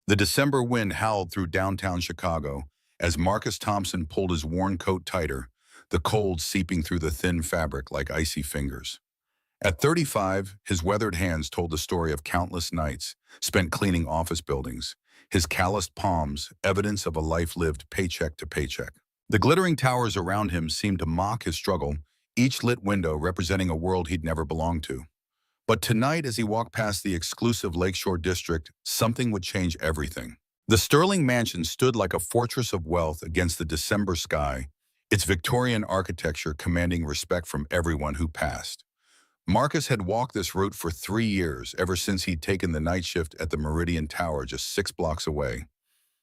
The December wind howled through downtown Chicago as Marcus Thompson pulled his worn coat tighter, the cold seeping through the thin fabric like icy fingers. At 35, his weathered hands told the story of countless nights spent cleaning office buildings, his calloused palms evidence of a life lived paycheck to paycheck. The glittering towers around him seemed to mock his struggle, each lit window representing a world he'd never belonged to. But tonight, as he walked past the exclusive Lakeshore District, something would change everything. The Sterling Mansion stood like a fortress of wealth against the December sky, its Victorian architecture commanding respect from everyone who passed. Marcus had walked this route for 3 years, ever since he'd taken the night shift at the Meridian Tower just 6 blocks away.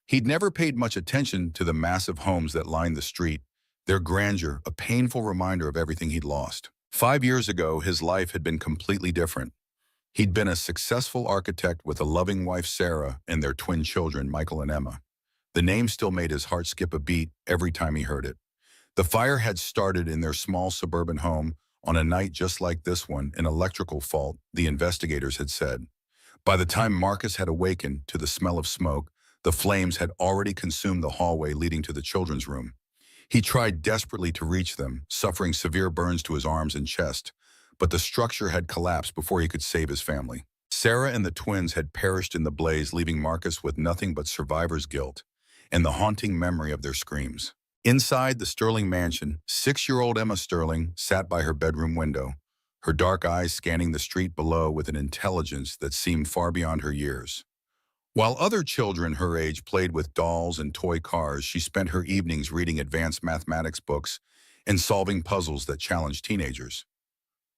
He'd never paid much attention to the massive homes that lined the street, their grandeur a painful reminder of everything he'd lost. 5 years ago, his life had been completely different. He'd been a successful architect with a loving wife, Sarah, and their twin children, Michael and Emma. The name still made his heart skip a beat every time he heard it. The fire had started in their small suburban home on a night just like this one, an electrical fault, the investigators had said. By the time Marcus had awakened to the smell of smoke, the flames had already consumed the hallway leading to the children's room. He tried desperately to reach them, suffering severe burns to his arms and chest, but the structure had collapsed before he could save his family. Sarah and the twins had perished in the blaze, leaving Marcus with nothing but survivor's guilt and the haunting memory of their screams. Inside the Sterling mansion, 6-year-old Emma Sterling sat by her bedroom window, her dark eyes scanning the street below with an intelligence that seemed far beyond her years. While other children her age played with dolls and toy cars, she spent her evenings reading advanced mathematics books and solving puzzles that challenged teenagers.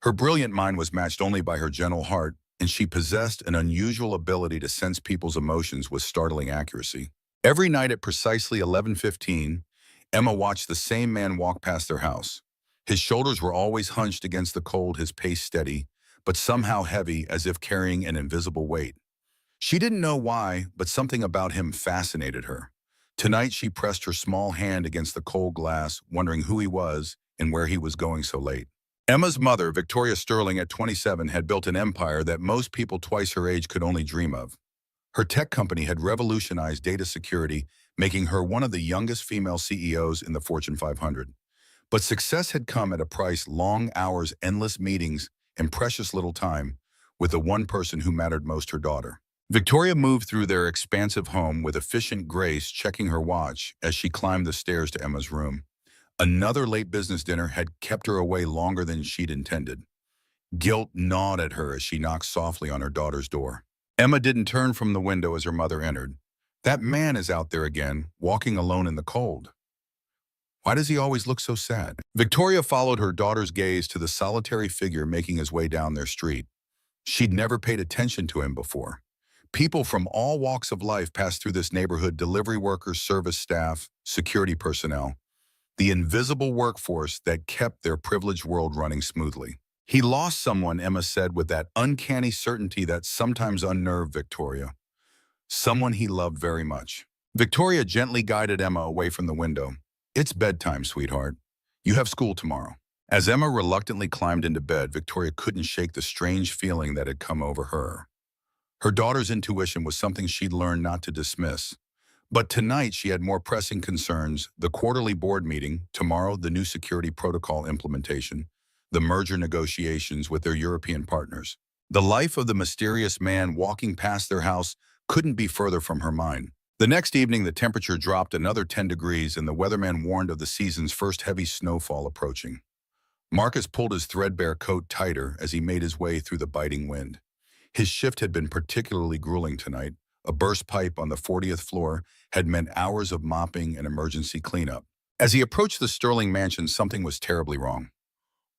Her brilliant mind was matched only by her gentle heart, and she possessed an unusual ability to sense people's emotions with startling accuracy. Every night at precisely 11:15, Emma watched the same man walk past their house. His shoulders were always hunched against the cold, his pace steady, but somehow heavy, as if carrying an invisible weight. She didn't know why, but something about him fascinated her. Tonight she pressed her small hand against the cold glass, wondering who he was and where he was going so late. Emma's mother, Victoria Sterling, at 27, had built an empire that most people twice her age could only dream of. Her tech company had revolutionized data security, making her one of the youngest female CEOs in the Fortune 500. But success had come at a price: long hours, endless meetings, and precious little time with the one person who mattered most, her daughter. Victoria moved through their expansive home with efficient grace, checking her watch as she climbed the stairs to Emma's room. Another late business dinner had kept her away longer than she'd intended. Guilt gnawed at her as she knocked softly on her daughter's door. Emma didn't turn from the window as her mother entered. "That man is out there again, walking alone in the cold. Why does he always look so sad?" Victoria followed her daughter's gaze to the solitary figure making his way down their street. She'd never paid attention to him before. People from all walks of life passed through this neighborhood: delivery workers, service staff, security personnel, the invisible workforce that kept their privileged world running smoothly. He lost someone, Emma said with that uncanny certainty that sometimes unnerved Victoria. Someone he loved very much. Victoria gently guided Emma away from the window. "It's bedtime, sweetheart. You have school tomorrow." As Emma reluctantly climbed into bed, Victoria couldn't shake the strange feeling that had come over her. Her daughter's intuition was something she'd learned not to dismiss. But tonight she had more pressing concerns: the quarterly board meeting, tomorrow the new security protocol implementation, the merger negotiations with their European partners. The life of the mysterious man walking past their house couldn't be further from her mind. The next evening, the temperature dropped another 10 degrees and the weatherman warned of the season's first heavy snowfall approaching. Marcus pulled his threadbare coat tighter as he made his way through the biting wind. His shift had been particularly grueling tonight. A burst pipe on the 40th floor had meant hours of mopping and emergency cleanup. As he approached the Sterling mansion, something was terribly wrong.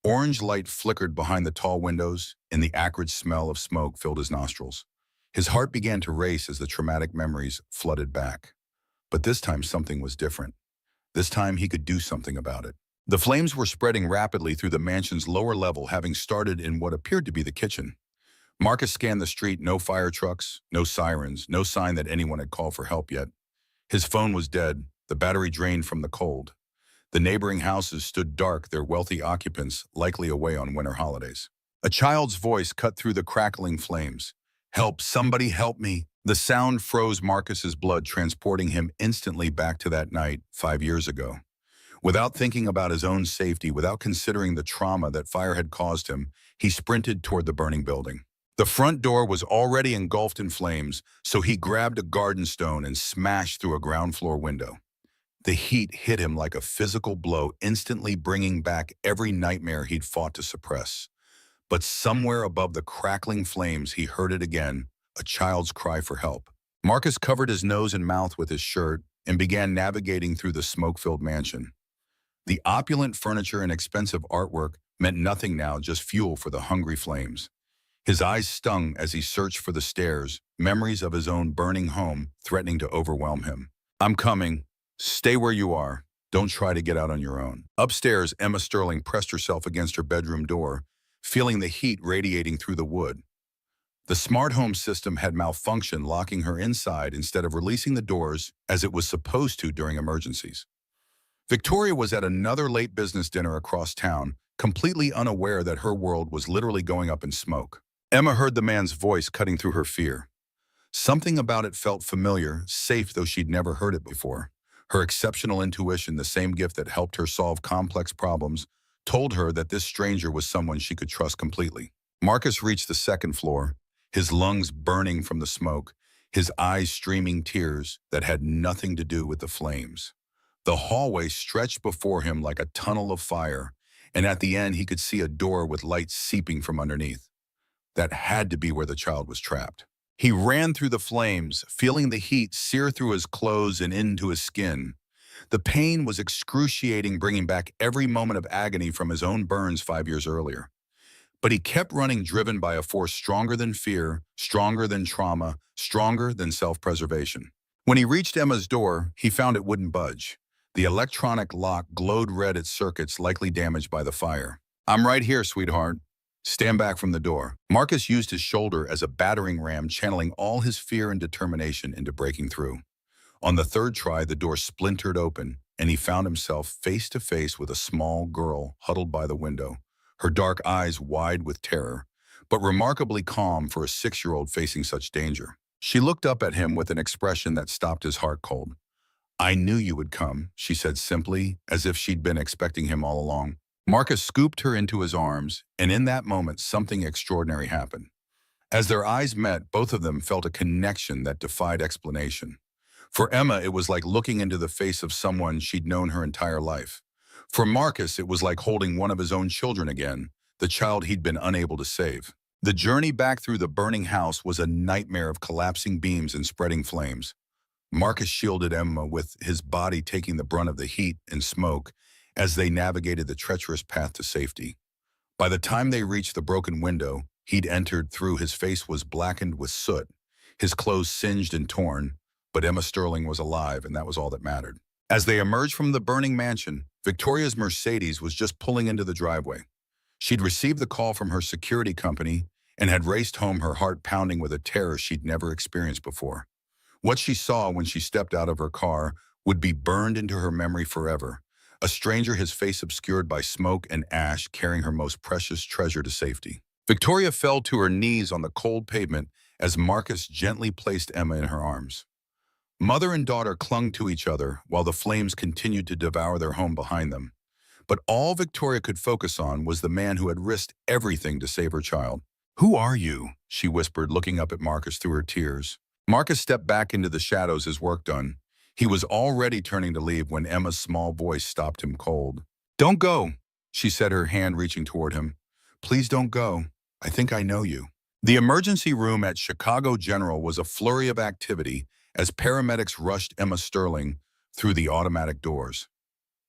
Orange light flickered behind the tall windows, and the acrid smell of smoke filled his nostrils. His heart began to race as the traumatic memories flooded back. But this time something was different. This time he could do something about it. The flames were spreading rapidly through the mansion's lower level, having started in what appeared to be the kitchen. Marcus scanned the street: no fire trucks, no sirens, no sign that anyone had called for help yet. His phone was dead, the battery drained from the cold. The neighboring houses stood dark, their wealthy occupants likely away on winter holidays. A child's voice cut through the crackling flames. Help, somebody help me. The sound froze Marcus's blood, transporting him instantly back to that night 5 years ago. Without thinking about his own safety, without considering the trauma that fire had caused him, he sprinted toward the burning building. The front door was already engulfed in flames, so he grabbed a garden stone and smashed through a ground floor window. The heat hit him like a physical blow, instantly bringing back every nightmare he'd fought to suppress. But somewhere above the crackling flames, he heard it again, a child's cry for help. Marcus covered his nose and mouth with his shirt and began navigating through the smoke-filled mansion. The opulent furniture and expensive artwork meant nothing now, just fuel for the hungry flames. His eyes stung as he searched for the stairs, memories of his own burning home threatening to overwhelm him. I'm coming. Stay where you are. Don't try to get out on your own. Upstairs, Emma Sterling pressed herself against her bedroom door, feeling the heat radiating through the wood. The smart home system had malfunctioned, locking her inside instead of releasing the doors as it was supposed to during emergencies. Victoria was at another late business dinner across town, completely unaware that her world was literally going up in smoke. Emma heard the man's voice cutting through her fear. Something about it felt familiar, safe though she'd never heard it before. Her exceptional intuition, the same gift that helped her solve complex problems, told her that this stranger was someone she could trust completely. Marcus reached the second floor, his lungs burning from the smoke, his eyes streaming tears that had nothing to do with the flames. The hallway stretched before him like a tunnel of fire, and at the end he could see a door with light seeping from underneath. That had to be where the child was trapped. He ran through the flames, feeling the heat sear through his clothes and into his skin. The pain was excruciating, bringing back every moment of agony from his own burns 5 years earlier. But he kept running, driven by a force stronger than fear, stronger than trauma, stronger than self-preservation. When he reached Emma's door, he found it wouldn't budge. The electronic lock glowed red, its circuits likely damaged by the fire. I'm right here, sweetheart. Stand back from the door. Marcus used his shoulder as a battering ram, channeling all his fear and determination into breaking through. On the third try, the door splintered open, and he found himself face to face with a small girl huddled by the window, her dark eyes wide with terror, but remarkably calm for a 6-year-old facing such danger. She looked up at him with an expression that stopped his heart cold. I knew you would come, she said simply, as if she'd been expecting him all along. Marcus scooped her into his arms, and in that moment, something extraordinary happened. As their eyes met, both of them felt a connection that defied explanation. For Emma, it was like looking into the face of someone she'd known her entire life. For Marcus, it was like holding one of his own children again, the child he'd been unable to save. The journey back through the burning house was a nightmare of collapsing beams and spreading flames. Marcus shielded Emma, with his body taking the brunt of the heat and smoke as they navigated the treacherous path to safety. By the time they reached the broken window he'd entered through, his face was blackened with soot, his clothes singed and torn, but Emma Sterling was alive, and that was all that mattered. As they emerged from the burning mansion, Victoria's Mercedes was just pulling into the driveway. She'd received the call from her security company and had raced home, her heart pounding with a terror she'd never experienced before. What she saw when she stepped out of her car would be burned into her memory forever. A stranger, his face obscured by smoke and ash, carrying her most precious treasure to safety. Victoria fell to her knees on the cold pavement as Marcus gently placed Emma in her arms. Mother and daughter clung to each other while the flames continued to devour their home behind them. But all Victoria could focus on was the man who had risked everything to save her child. Who are you? She whispered, looking up at Marcus through her tears. Marcus stepped back into the shadows, his work done. He was already turning to leave when Emma's small voice stopped him cold. Don't go, she said, her hand reaching toward him. Please don't go. I think I know you. The emergency room at Chicago General was a flurry of activity as paramedics rushed Emma Sterling through the automatic doors.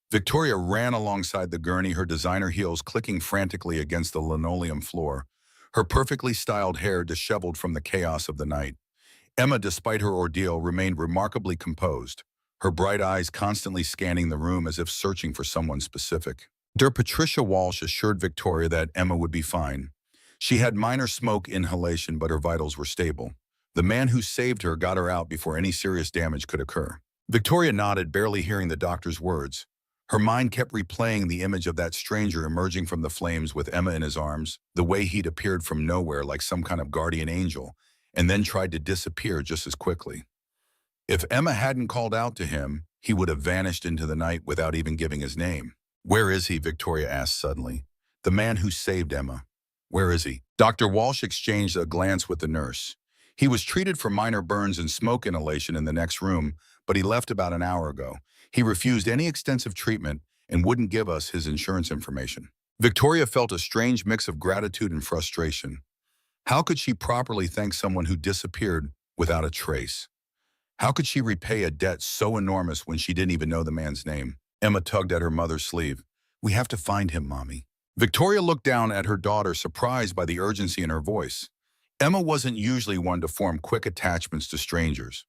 Victoria ran alongside the gurney, her designer heels clicking frantically against the linoleum floor, her perfectly styled hair disheveled from the chaos of the night. Emma, despite her ordeal, remained remarkably composed, her bright eyes constantly scanning the room as if searching for someone specific. Dr. Patricia Walsh assured Victoria that Emma would be fine. She had minor smoke inhalation, but her vitals were stable. The man who saved her got her out before any serious damage could occur. Victoria nodded, barely hearing the doctor's words. Her mind kept replaying the image of that stranger emerging from the flames with Emma in his arms, the way he'd appeared from nowhere like some kind of guardian angel, and then tried to disappear just as quickly. If Emma hadn't called out to him, he would have vanished into the night without even giving his name. "Where is he?" Victoria asked suddenly. "The man who saved Emma. Where is he?" Dr. Walsh exchanged a glance with the nurse. "He was treated for minor burns and smoke inhalation in the next room, but he left about an hour ago. He refused any extensive treatment and wouldn't give us his insurance information." Victoria felt a strange mix of gratitude and frustration. How could she properly thank someone who disappeared without a trace? How could she repay a debt so enormous when she didn't even know the man's name? Emma tugged at her mother's sleeve. "We have to find him, Mommy." Victoria looked down at her daughter, surprised by the urgency in her voice. Emma wasn't usually one to form quick attachments to strangers.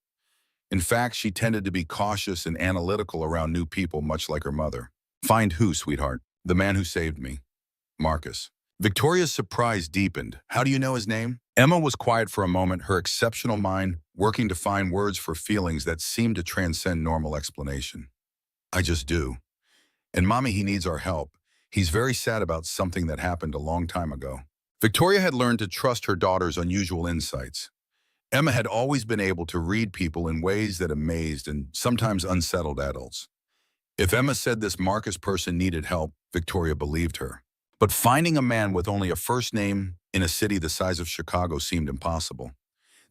In fact, she tended to be cautious and analytical around new people, much like her mother. "Find who, sweetheart?" "The man who saved me, Marcus." Victoria's surprise deepened. "How do you know his name?" Emma was quiet for a moment, her exceptional mind working to find words for feelings that seemed to transcend normal explanation. "I just do. And Mommy, he needs our help. He's very sad about something that happened a long time ago." Victoria had learned to trust her daughter's unusual insights. Emma had always been able to read people in ways that amazed and sometimes unsettled adults. If Emma said this Marcus person needed help, Victoria believed her. But finding a man with only a first name in a city the size of Chicago seemed impossible.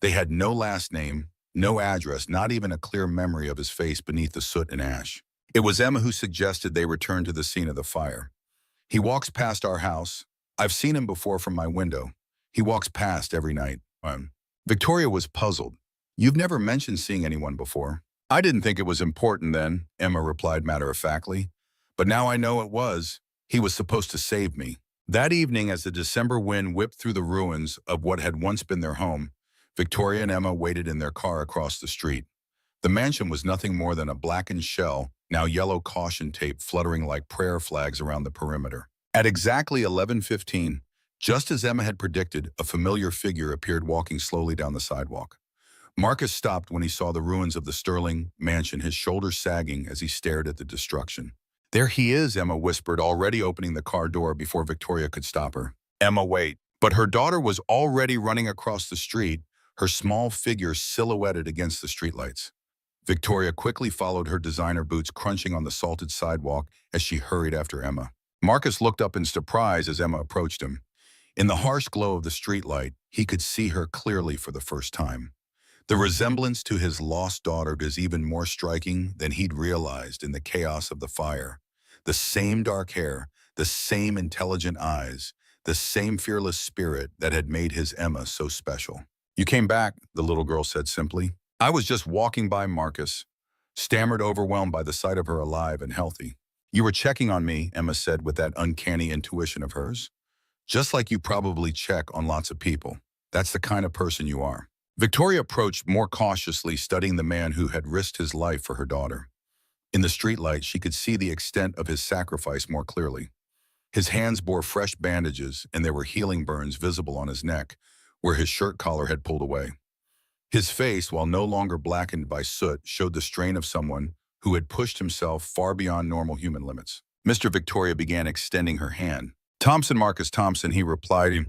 They had no last name, no address, not even a clear memory of his face beneath the soot and ash. It was Emma who suggested they return to the scene of the fire. "He walks past our house. I've seen him before from my window. He walks past every night." Victoria was puzzled. "You've never mentioned seeing anyone before." "I didn't think it was important then," Emma replied matter-of-factly. "But now I know it was. He was supposed to save me." That evening, as the December wind whipped through the ruins of what had once been their home, Victoria and Emma waited in their car across the street. The mansion was nothing more than a blackened shell, now yellow caution tape fluttering like prayer flags around the perimeter. At exactly 11:15, just as Emma had predicted, a familiar figure appeared walking slowly down the sidewalk. Marcus stopped when he saw the ruins of the Sterling mansion, his shoulders sagging as he stared at the destruction. "There he is," Emma whispered, already opening the car door before Victoria could stop her. "Emma, wait." But her daughter was already running across the street, her small figure silhouetted against the streetlights. Victoria quickly followed, her designer boots crunching on the salted sidewalk as she hurried after Emma. Marcus looked up in surprise as Emma approached him. In the harsh glow of the streetlight, he could see her clearly for the first time. The resemblance to his lost daughter was even more striking than he'd realized in the chaos of the fire. The same dark hair, the same intelligent eyes, the same fearless spirit that had made his Emma so special. "You came back," the little girl said simply. "I was just walking by," Marcus stammered, overwhelmed by the sight of her alive and healthy. "You were checking on me," Emma said with that uncanny intuition of hers. "Just like you probably check on lots of people. That's the kind of person you are." Victoria approached more cautiously, studying the man who had risked his life for her daughter. In the streetlight, she could see the extent of his sacrifice more clearly. His hands bore fresh bandages, and there were healing burns visible on his neck, where his shirt collar had pulled away. His face, while no longer blackened by soot, showed the strain of someone who had pushed himself far beyond normal human limits. Mr. Victoria began extending her hand. "Thompson, Marcus Thompson," he replied,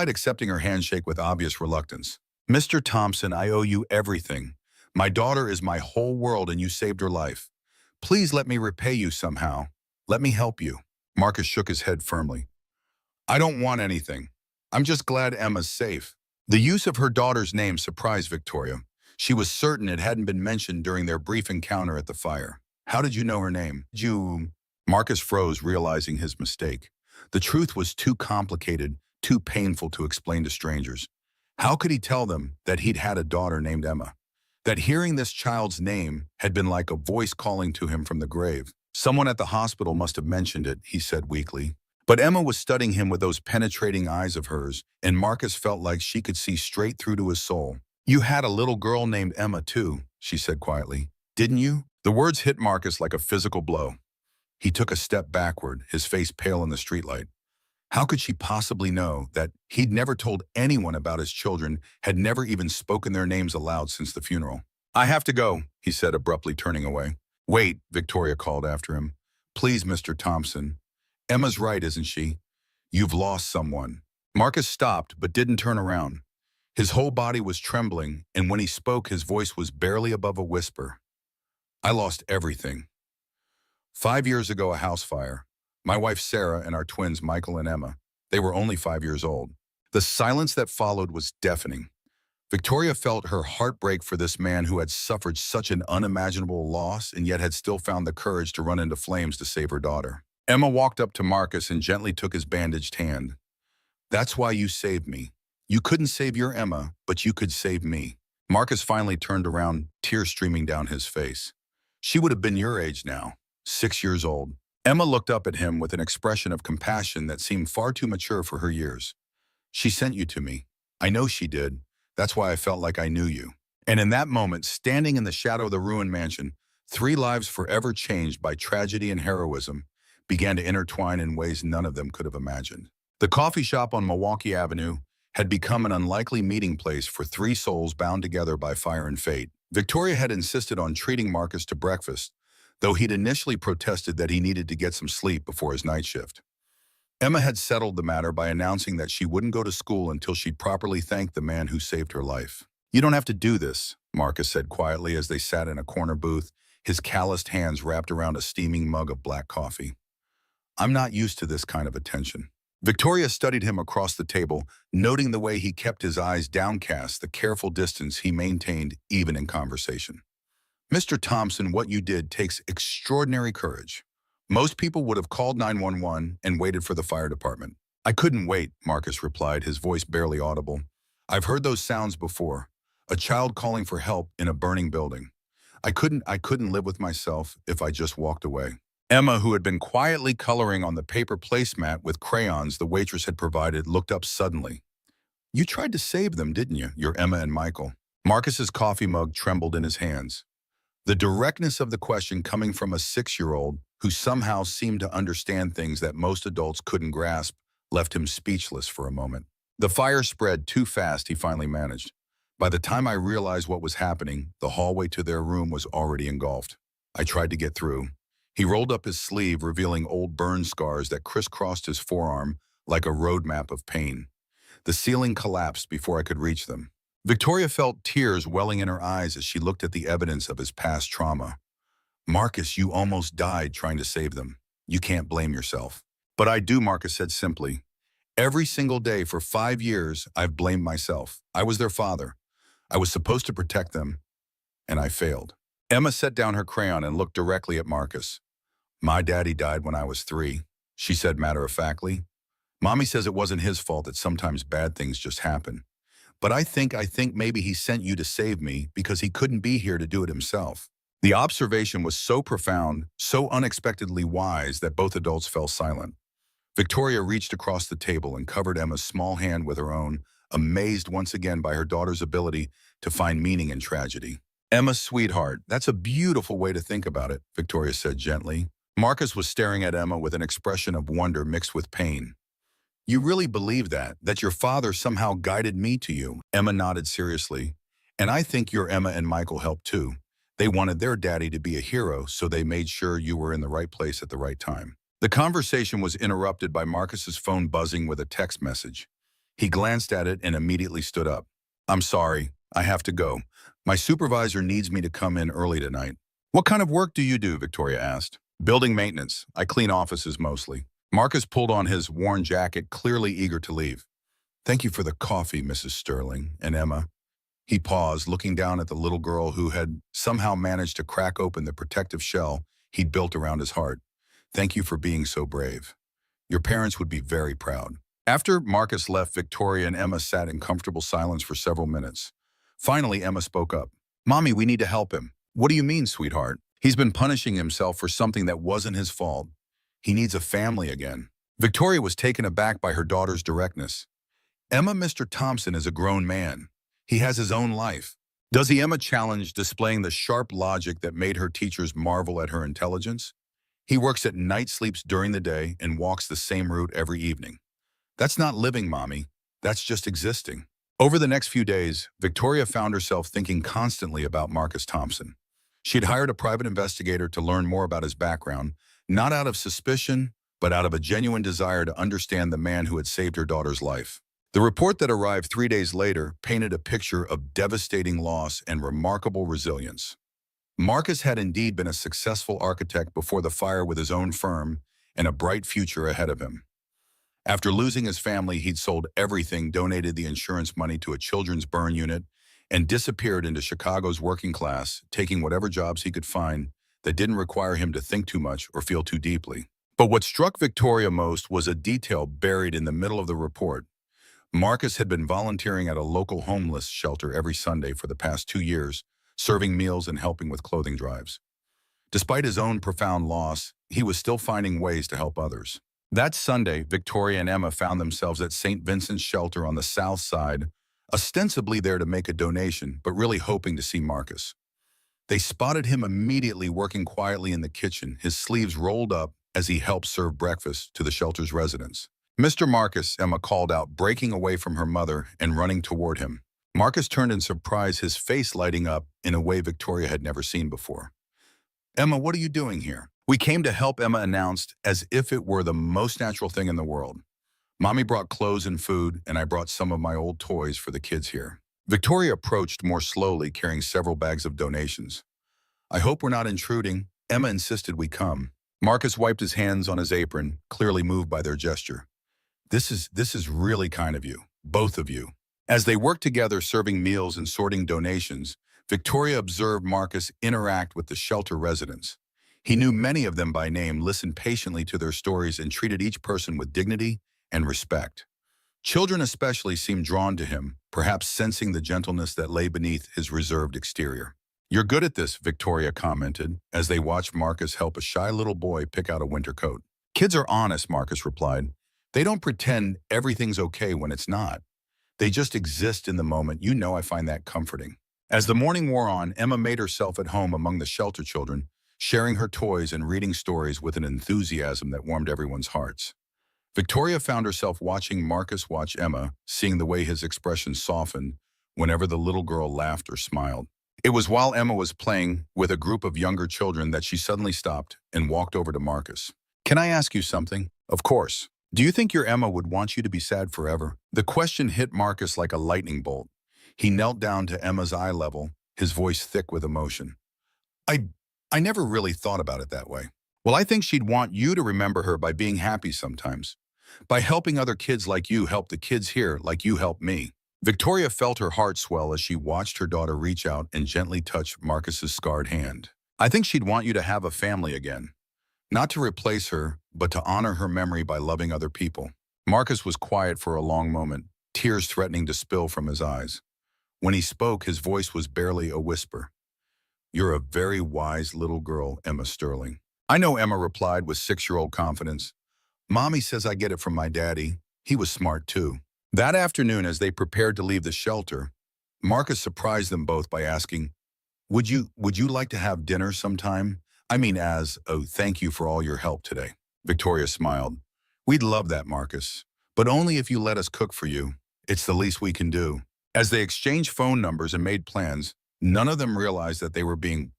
accepting her handshake with obvious reluctance. "Mr. Thompson, I owe you everything. My daughter is my whole world and you saved her life. Please let me repay you somehow. Let me help you." Marcus shook his head firmly. "I don't want anything. I'm just glad Emma's safe." The use of her daughter's name surprised Victoria. She was certain it hadn't been mentioned during their brief encounter at the fire. "How did you know her name?" Marcus froze, realizing his mistake. The truth was too complicated, too painful to explain to strangers. How could he tell them that he'd had a daughter named Emma? That hearing this child's name had been like a voice calling to him from the grave. "Someone at the hospital must have mentioned it," he said weakly. But Emma was studying him with those penetrating eyes of hers, and Marcus felt like she could see straight through to his soul. "You had a little girl named Emma too," she said quietly. "Didn't you?" The words hit Marcus like a physical blow. He took a step backward, his face pale in the streetlight. How could she possibly know that he'd never told anyone about his children, had never even spoken their names aloud since the funeral? "I have to go," he said, abruptly turning away. "Wait," Victoria called after him. "Please, Mr. Thompson. Emma's right, isn't she? You've lost someone. Marcus stopped but didn't turn around. His whole body was trembling, and when he spoke, his voice was barely above a whisper. I lost everything. 5 years ago, a house fire. My wife Sarah and our twins Michael and Emma. They were only 5 years old. The silence that followed was deafening. Victoria felt her heart break for this man who had suffered such an unimaginable loss and yet had still found the courage to run into flames to save her daughter. Emma walked up to Marcus and gently took his bandaged hand. That's why you saved me. You couldn't save your Emma, but you could save me. Marcus finally turned around, tears streaming down his face. She would have been your age now, 6 years old. Emma looked up at him with an expression of compassion that seemed far too mature for her years. She sent you to me. I know she did. That's why I felt like I knew you. And in that moment, standing in the shadow of the ruined mansion, 3 lives forever changed by tragedy and heroism began to intertwine in ways none of them could have imagined. The coffee shop on Milwaukee Avenue had become an unlikely meeting place for 3 souls bound together by fire and fate. Victoria had insisted on treating Marcus to breakfast, though he'd initially protested that he needed to get some sleep before his night shift. Emma had settled the matter by announcing that she wouldn't go to school until she'd properly thanked the man who saved her life. You don't have to do this, Marcus said quietly as they sat in a corner booth, his calloused hands wrapped around a steaming mug of black coffee. I'm not used to this kind of attention. Victoria studied him across the table, noting the way he kept his eyes downcast, the careful distance he maintained even in conversation. Mr. Thompson, what you did takes extraordinary courage. Most people would have called 911 and waited for the fire department. I couldn't wait, Marcus replied, his voice barely audible. I've heard those sounds before. A child calling for help in a burning building. I couldn't live with myself if I just walked away. Emma, who had been quietly coloring on the paper placemat with crayons the waitress had provided, looked up suddenly. You tried to save them, didn't you? Your Emma and Michael. Marcus's coffee mug trembled in his hands. The directness of the question coming from a 6-year-old who somehow seemed to understand things that most adults couldn't grasp left him speechless for a moment. The fire spread too fast, he finally managed. By the time I realized what was happening, the hallway to their room was already engulfed. I tried to get through. He rolled up his sleeve, revealing old burn scars that crisscrossed his forearm like a roadmap of pain. The ceiling collapsed before I could reach them. Victoria felt tears welling in her eyes as she looked at the evidence of his past trauma. Marcus, you almost died trying to save them. You can't blame yourself. But I do, Marcus said simply. Every single day for 5 years, I've blamed myself. I was their father. I was supposed to protect them, and I failed. Emma set down her crayon and looked directly at Marcus. My daddy died when I was 3, she said matter-of-factly. Mommy says it wasn't his fault that sometimes bad things just happen. But I think maybe he sent you to save me because he couldn't be here to do it himself. The observation was so profound, so unexpectedly wise that both adults fell silent. Victoria reached across the table and covered Emma's small hand with her own, amazed once again by her daughter's ability to find meaning in tragedy. Emma, sweetheart, that's a beautiful way to think about it, Victoria said gently. Marcus was staring at Emma with an expression of wonder mixed with pain. You really believe that your father somehow guided me to you? Emma nodded seriously. And I think your Emma and Michael helped too. They wanted their daddy to be a hero, so they made sure you were in the right place at the right time. The conversation was interrupted by Marcus's phone buzzing with a text message. He glanced at it and immediately stood up. I'm sorry, I have to go. My supervisor needs me to come in early tonight. What kind of work do you do? Victoria asked. Building maintenance. I clean offices mostly. Marcus pulled on his worn jacket, clearly eager to leave. Thank you for the coffee, Mrs. Sterling and Emma. He paused, looking down at the little girl who had somehow managed to crack open the protective shell he'd built around his heart. Thank you for being so brave. Your parents would be very proud. After Marcus left, Victoria and Emma sat in comfortable silence for several minutes. Finally, Emma spoke up. Mommy, we need to help him. What do you mean, sweetheart? He's been punishing himself for something that wasn't his fault. He needs a family again. Victoria was taken aback by her daughter's directness. Emma, Mr. Thompson is a grown man. He has his own life. Does he? Emma challenged, displaying the sharp logic that made her teachers marvel at her intelligence. He works at night, sleeps during the day, and walks the same route every evening. That's not living, Mommy. That's just existing. Over the next few days, Victoria found herself thinking constantly about Marcus Thompson. She'd hired a private investigator to learn more about his background, not out of suspicion, but out of a genuine desire to understand the man who had saved her daughter's life. The report that arrived 3 days later painted a picture of devastating loss and remarkable resilience. Marcus had indeed been a successful architect before the fire with his own firm and a bright future ahead of him. After losing his family, he'd sold everything, donated the insurance money to a children's burn unit, and disappeared into Chicago's working class, taking whatever jobs he could find that didn't require him to think too much or feel too deeply. But what struck Victoria most was a detail buried in the middle of the report. Marcus had been volunteering at a local homeless shelter every Sunday for the past 2 years, serving meals and helping with clothing drives. Despite his own profound loss, he was still finding ways to help others. That Sunday, Victoria and Emma found themselves at St. Vincent's Shelter on the south side, ostensibly there to make a donation, but really hoping to see Marcus. They spotted him immediately working quietly in the kitchen, his sleeves rolled up as he helped serve breakfast to the shelter's residents. "Mr. Marcus," Emma called out, breaking away from her mother and running toward him. Marcus turned in surprise, his face lighting up in a way Victoria had never seen before. "Emma, what are you doing here?" "We came to help," Emma announced, as if it were the most natural thing in the world. "Mommy brought clothes and food, and I brought some of my old toys for the kids here." Victoria approached more slowly, carrying several bags of donations. "I hope we're not intruding." Emma insisted we come. Marcus wiped his hands on his apron, clearly moved by their gesture. This is really kind of you, both of you." As they worked together serving meals and sorting donations, Victoria observed Marcus interact with the shelter residents. He knew many of them by name, listened patiently to their stories, and treated each person with dignity and respect. Children especially seemed drawn to him, perhaps sensing the gentleness that lay beneath his reserved exterior. "You're good at this," Victoria commented, as they watched Marcus help a shy little boy pick out a winter coat. "Kids are honest," Marcus replied. "They don't pretend everything's okay when it's not. They just exist in the moment. You know, I find that comforting." As the morning wore on, Emma made herself at home among the shelter children, sharing her toys and reading stories with an enthusiasm that warmed everyone's hearts. Victoria found herself watching Marcus watch Emma, seeing the way his expression softened whenever the little girl laughed or smiled. It was while Emma was playing with a group of younger children that she suddenly stopped and walked over to Marcus. "Can I ask you something?" "Of course." "Do you think your Emma would want you to be sad forever?" The question hit Marcus like a lightning bolt. He knelt down to Emma's eye level, his voice thick with emotion. I, I never really thought about it that way." "Well, I think she'd want you to remember her by being happy sometimes. By helping other kids like you help the kids here like you helped me." Victoria felt her heart swell as she watched her daughter reach out and gently touch Marcus's scarred hand. "I think she'd want you to have a family again. Not to replace her, but to honor her memory by loving other people." Marcus was quiet for a long moment, tears threatening to spill from his eyes. When he spoke, his voice was barely a whisper. "You're a very wise little girl, Emma Sterling." "I know," Emma replied with 6-year-old confidence. "Mommy says I get it from my daddy. He was smart too." That afternoon, as they prepared to leave the shelter, Marcus surprised them both by asking, Would you like to have dinner sometime? I mean, as a thank you for all your help today." Victoria smiled. "We'd love that, Marcus, but only if you let us cook for you. It's the least we can do." As they exchanged phone numbers and made plans, none of them realized that they were being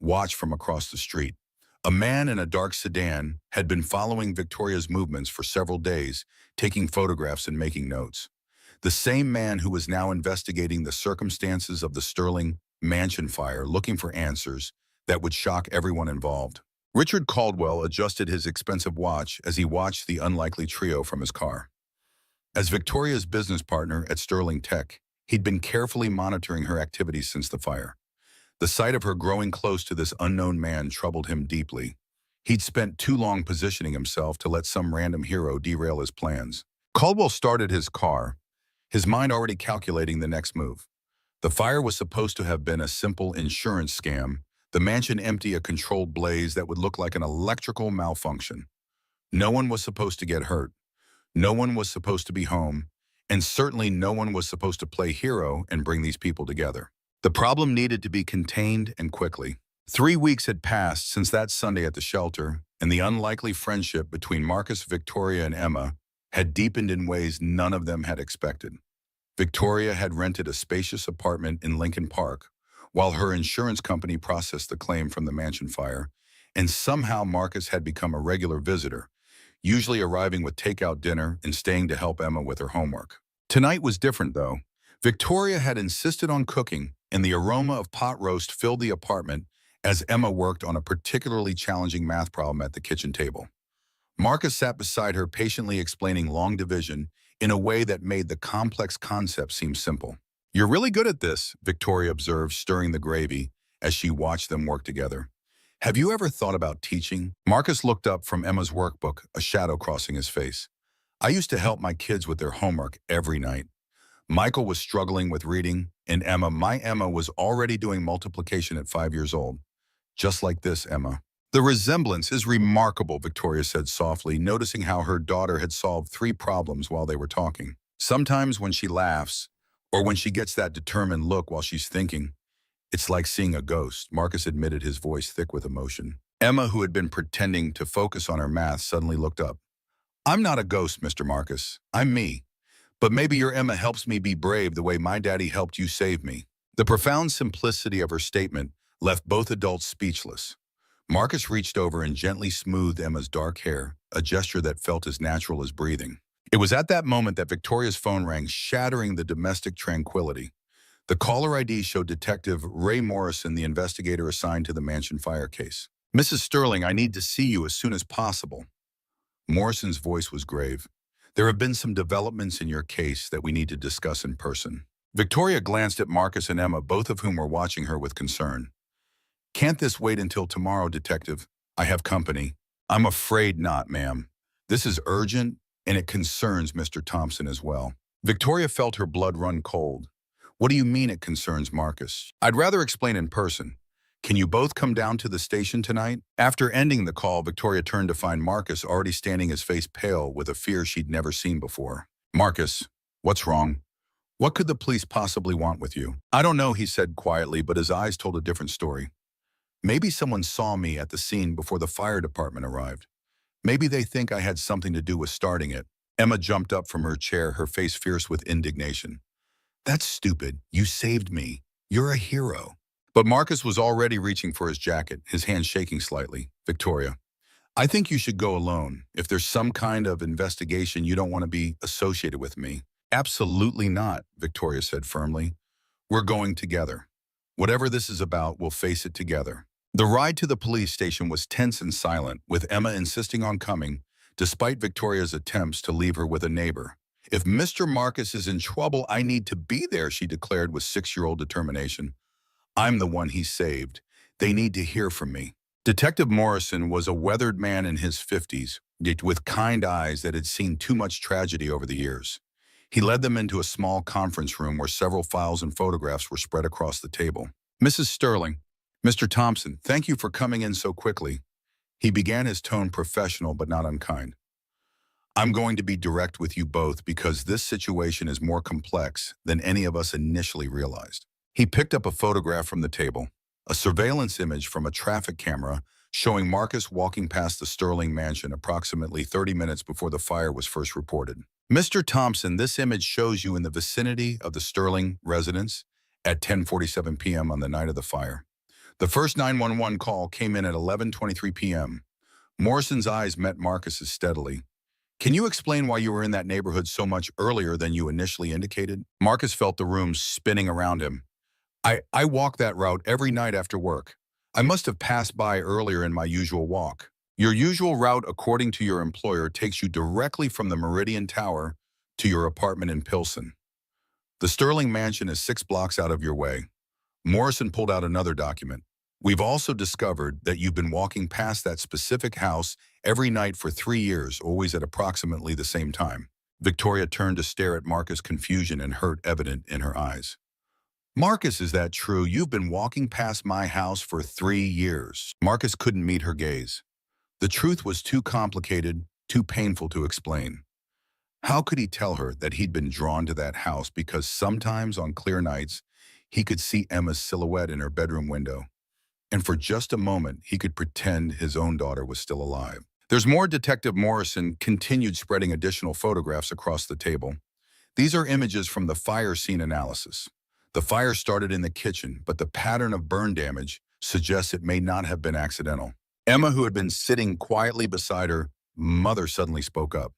watched from across the street. A man in a dark sedan had been following Victoria's movements for several days, taking photographs and making notes. The same man who was now investigating the circumstances of the Sterling mansion fire, looking for answers that would shock everyone involved. Richard Caldwell adjusted his expensive watch as he watched the unlikely trio from his car. As Victoria's business partner at Sterling Tech, he'd been carefully monitoring her activities since the fire. The sight of her growing close to this unknown man troubled him deeply. He'd spent too long positioning himself to let some random hero derail his plans. Caldwell started his car, his mind already calculating the next move. The fire was supposed to have been a simple insurance scam, the mansion empty a controlled blaze that would look like an electrical malfunction. No one was supposed to get hurt. No one was supposed to be home, and certainly no one was supposed to play hero and bring these people together. The problem needed to be contained and quickly. 3 weeks had passed since that Sunday at the shelter, and the unlikely friendship between Marcus, Victoria, and Emma had deepened in ways none of them had expected. Victoria had rented a spacious apartment in Lincoln Park, while her insurance company processed the claim from the mansion fire, and somehow Marcus had become a regular visitor, usually arriving with takeout dinner and staying to help Emma with her homework. Tonight was different, though. Victoria had insisted on cooking, and the aroma of pot roast filled the apartment as Emma worked on a particularly challenging math problem at the kitchen table. Marcus sat beside her, patiently explaining long division in a way that made the complex concept seem simple. "You're really good at this," Victoria observed, stirring the gravy as she watched them work together. "Have you ever thought about teaching?" Marcus looked up from Emma's workbook, a shadow crossing his face. "I used to help my kids with their homework every night. Michael was struggling with reading, and my Emma was already doing multiplication at 5 years old. Just like this, Emma." "The resemblance is remarkable," Victoria said softly, noticing how her daughter had solved 3 problems while they were talking. "Sometimes when she laughs, or when she gets that determined look while she's thinking, it's like seeing a ghost," Marcus admitted, his voice thick with emotion. Emma, who had been pretending to focus on her math, suddenly looked up. "I'm not a ghost, Mr. Marcus. I'm me. But maybe your Emma helps me be brave the way my daddy helped you save me." The profound simplicity of her statement left both adults speechless. Marcus reached over and gently smoothed Emma's dark hair, a gesture that felt as natural as breathing. It was at that moment that Victoria's phone rang, shattering the domestic tranquility. The caller ID showed Detective Ray Morrison, the investigator assigned to the mansion fire case. "Mrs. Sterling, I need to see you as soon as possible." Morrison's voice was grave. "There have been some developments in your case that we need to discuss in person." Victoria glanced at Marcus and Emma, both of whom were watching her with concern. "Can't this wait until tomorrow, Detective? I have company." "I'm afraid not, ma'am. This is urgent, and it concerns Mr. Thompson as well." Victoria felt her blood run cold. "What do you mean it concerns Marcus?" "I'd rather explain in person. Can you both come down to the station tonight?" After ending the call, Victoria turned to find Marcus already standing, his face pale with a fear she'd never seen before. "Marcus, what's wrong? What could the police possibly want with you?" "I don't know," he said quietly, but his eyes told a different story. "Maybe someone saw me at the scene before the fire department arrived. Maybe they think I had something to do with starting it." Emma jumped up from her chair, her face fierce with indignation. "That's stupid. You saved me. You're a hero." But Marcus was already reaching for his jacket, his hand shaking slightly. "Victoria, I think you should go alone. If there's some kind of investigation, you don't want to be associated with me." "Absolutely not," Victoria said firmly. "We're going together. Whatever this is about, we'll face it together." The ride to the police station was tense and silent, with Emma insisting on coming, despite Victoria's attempts to leave her with a neighbor. "If Mr. Marcus is in trouble, I need to be there," she declared with 6-year-old determination. "I'm the one he saved. They need to hear from me." Detective Morrison was a weathered man in his 50s, yet with kind eyes that had seen too much tragedy over the years. He led them into a small conference room where several files and photographs were spread across the table. "Mrs. Sterling, Mr. Thompson, thank you for coming in so quickly." He began, his tone professional but not unkind. "I'm going to be direct with you both because this situation is more complex than any of us initially realized." He picked up a photograph from the table, a surveillance image from a traffic camera showing Marcus walking past the Sterling mansion approximately 30 minutes before the fire was first reported. "Mr. Thompson, this image shows you in the vicinity of the Sterling residence at 10:47 p.m. on the night of the fire. The first 911 call came in at 11:23 p.m. Morrison's eyes met Marcus's steadily. "Can you explain why you were in that neighborhood so much earlier than you initially indicated?" Marcus felt the room spinning around him. I walk that route every night after work. I must have passed by earlier in my usual walk." "Your usual route, according to your employer, takes you directly from the Meridian Tower to your apartment in Pilsen. The Sterling mansion is 6 blocks out of your way." Morrison pulled out another document. "We've also discovered that you've been walking past that specific house every night for 3 years, always at approximately the same time." Victoria turned to stare at Marcus, confusion and hurt evident in her eyes. "Marcus, is that true? You've been walking past my house for 3 years." Marcus couldn't meet her gaze. The truth was too complicated, too painful to explain. How could he tell her that he'd been drawn to that house because sometimes on clear nights, he could see Emma's silhouette in her bedroom window, and for just a moment, he could pretend his own daughter was still alive? "There's more." Detective Morrison continued, spreading additional photographs across the table. "These are images from the fire scene analysis. The fire started in the kitchen, but the pattern of burn damage suggests it may not have been accidental." Emma, who had been sitting quietly beside her mother, suddenly spoke up.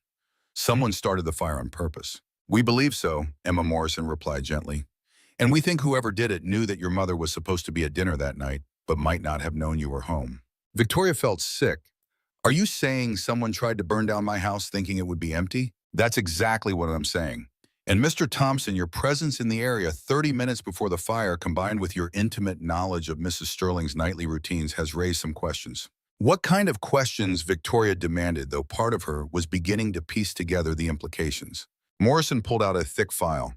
"Someone started the fire on purpose." We believe so, Emma Morrison replied gently. And we think whoever did it knew that your mother was supposed to be at dinner that night, but might not have known you were home. Victoria felt sick. Are you saying someone tried to burn down my house thinking it would be empty? That's exactly what I'm saying. And Mr. Thompson, your presence in the area 30 minutes before the fire, combined with your intimate knowledge of Mrs. Sterling's nightly routines, has raised some questions. What kind of questions Victoria demanded, though part of her was beginning to piece together the implications. Morrison pulled out a thick file.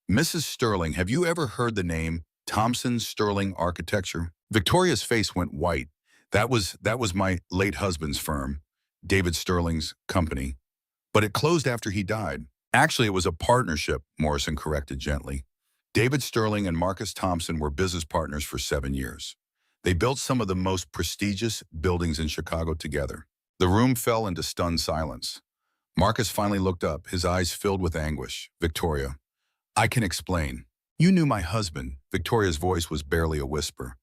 Mrs. Sterling, have you ever heard the name Thompson Sterling Architecture? Victoria's face went white. That was my late husband's firm, David Sterling's company. But it closed after he died. Actually, it was a partnership, Morrison corrected gently. David Sterling and Marcus Thompson were business partners for 7 years. They built some of the most prestigious buildings in Chicago together. The room fell into stunned silence. Marcus finally looked up, his eyes filled with anguish. Victoria, I can explain. You knew my husband. Victoria's voice was barely a whisper.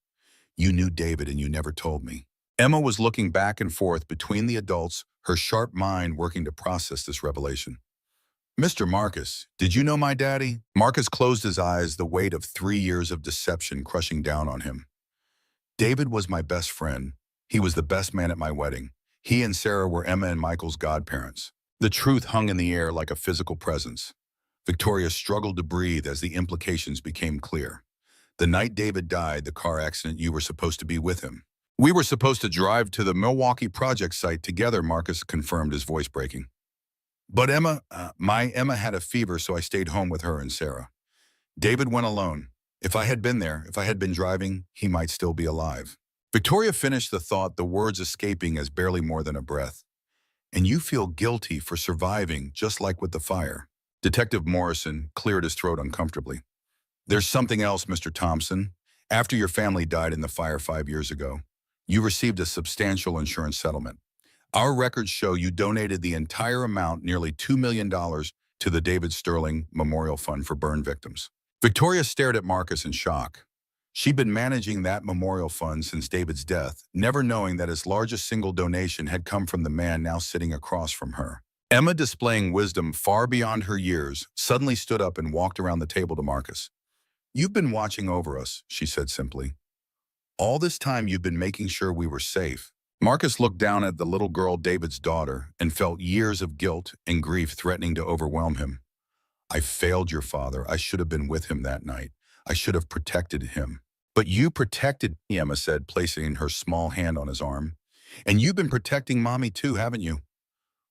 You knew David and you never told me. Emma was looking back and forth between the adults, her sharp mind working to process this revelation. Mr. Marcus, did you know my daddy? Marcus closed his eyes, the weight of 3 years of deception crushing down on him. David was my best friend. He was the best man at my wedding. He and Sarah were Emma and Michael's godparents. The truth hung in the air like a physical presence. Victoria struggled to breathe as the implications became clear. The night David died, the car accident, you were supposed to be with him. We were supposed to drive to the Milwaukee project site together, Marcus confirmed, his voice breaking. But my Emma had a fever, so I stayed home with her and Sarah. David went alone. If I had been there, if I had been driving, he might still be alive. Victoria finished the thought, the words escaping as barely more than a breath. And you feel guilty for surviving, just like with the fire. Detective Morrison cleared his throat uncomfortably. There's something else, Mr. Thompson. After your family died in the fire 5 years ago, you received a substantial insurance settlement. Our records show you donated the entire amount, nearly $2 million, to the David Sterling Memorial Fund for burn victims. Victoria stared at Marcus in shock. She'd been managing that memorial fund since David's death, never knowing that its largest single donation had come from the man now sitting across from her. Emma, displaying wisdom far beyond her years, suddenly stood up and walked around the table to Marcus. You've been watching over us, she said simply. All this time you've been making sure we were safe. Marcus looked down at the little girl, David's daughter, and felt years of guilt and grief threatening to overwhelm him. I failed your father. I should have been with him that night. I should have protected him. But you protected me, Emma said, placing her small hand on his arm. And you've been protecting Mommy too, haven't you?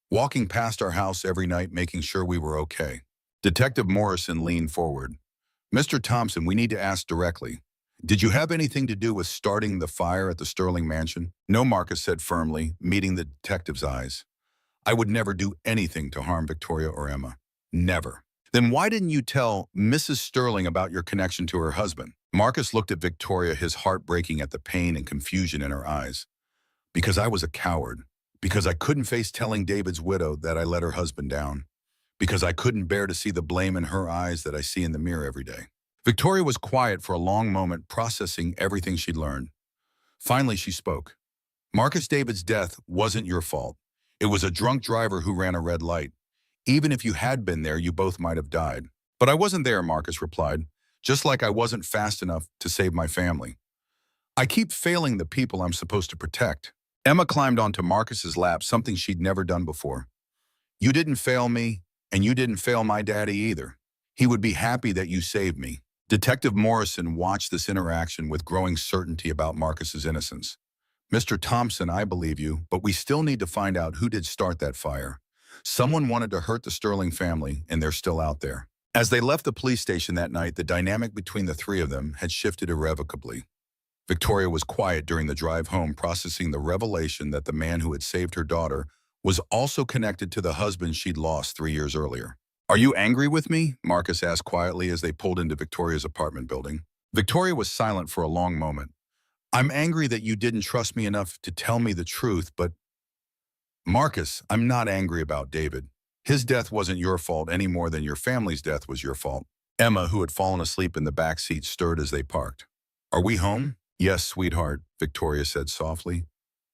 Walking past our house every night, making sure we were okay. Detective Morrison leaned forward. Mr. Thompson, we need to ask directly. Did you have anything to do with starting the fire at the Sterling mansion? No, Marcus said firmly, meeting the detective's eyes. I would never do anything to harm Victoria or Emma. Never. Then why didn't you tell Mrs. Sterling about your connection to her husband? Marcus looked at Victoria, his heart breaking at the pain and confusion in her eyes. Because I was a coward. Because I couldn't face telling David's widow that I let her husband down. Because I couldn't bear to see the blame in her eyes that I see in the mirror every day. Victoria was quiet for a long moment, processing everything she'd learned. Finally, she spoke. Marcus David's death wasn't your fault. It was a drunk driver who ran a red light. Even if you had been there, you both might have died. But I wasn't there, Marcus replied, just like I wasn't fast enough to save my family. I keep failing the people I'm supposed to protect. Emma climbed onto Marcus's lap, something she'd never done before. You didn't fail me, and you didn't fail my daddy either. He would be happy that you saved me. Detective Morrison watched this interaction with growing certainty about Marcus's innocence. Mr. Thompson, I believe you, but we still need to find out who did start that fire. Someone wanted to hurt the Sterling family, and they're still out there. As they left the police station that night, the dynamic between the three of them had shifted irrevocably. Victoria was quiet during the drive home, processing the revelation that the man who had saved her daughter was also connected to the husband she'd lost 3 years earlier. Are you angry with me? Marcus asked quietly as they pulled into Victoria's apartment building. Victoria was silent for a long moment. I'm angry that you didn't trust me enough to tell me the truth, but Marcus, I'm not angry about David. His death wasn't your fault any more than your family's death was your fault. Emma, who had fallen asleep in the back seat, stirred as they parked. Are we home? Yes, sweetheart, Victoria said softly.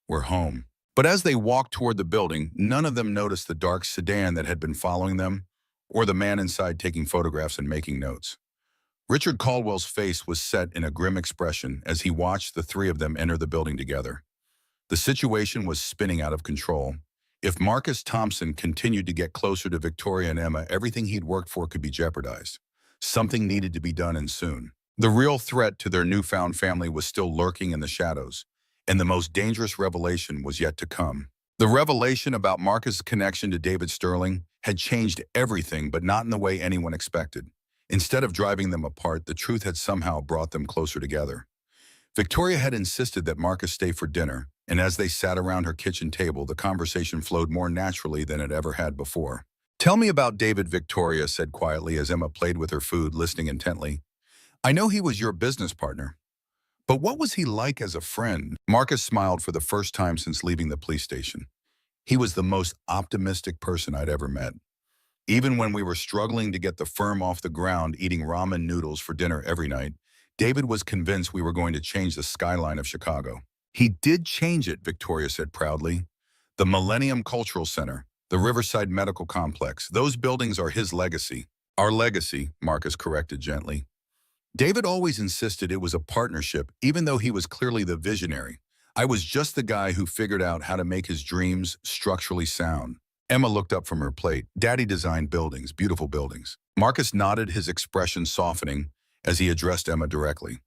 We're home. But as they walked toward the building, none of them noticed the dark sedan that had been following them or the man inside taking photographs and making notes. Richard Caldwell's face was set in a grim expression as he watched the three of them enter the building together. The situation was spinning out of control. If Marcus Thompson continued to get closer to Victoria and Emma, everything he'd worked for could be jeopardized. Something needed to be done, and soon. The real threat to their newfound family was still lurking in the shadows, and the most dangerous revelation was yet to come. The revelation about Marcus' connection to David Sterling had changed everything, but not in the way anyone expected. Instead of driving them apart, the truth had somehow brought them closer together. Victoria had insisted that Marcus stay for dinner, and as they sat around her kitchen table, the conversation flowed more naturally than it ever had before. "Tell me about David," Victoria said quietly as Emma played with her food, listening intently. "I know he was your business partner, but what was he like as a friend?" Marcus smiled for the first time since leaving the police station. "He was the most optimistic person I'd ever met. Even when we were struggling to get the firm off the ground, eating ramen noodles for dinner every night, David was convinced we were going to change the skyline of Chicago." "He did change it," Victoria said proudly. "The Millennium Cultural Center, the Riverside Medical Complex, those buildings are his legacy." "Our legacy," Marcus corrected gently. "David always insisted it was a partnership, even though he was clearly the visionary. I was just the guy who figured out how to make his dreams structurally sound." Emma looked up from her plate. "Daddy designed buildings, beautiful buildings." Marcus nodded, his expression softening as he addressed Emma directly.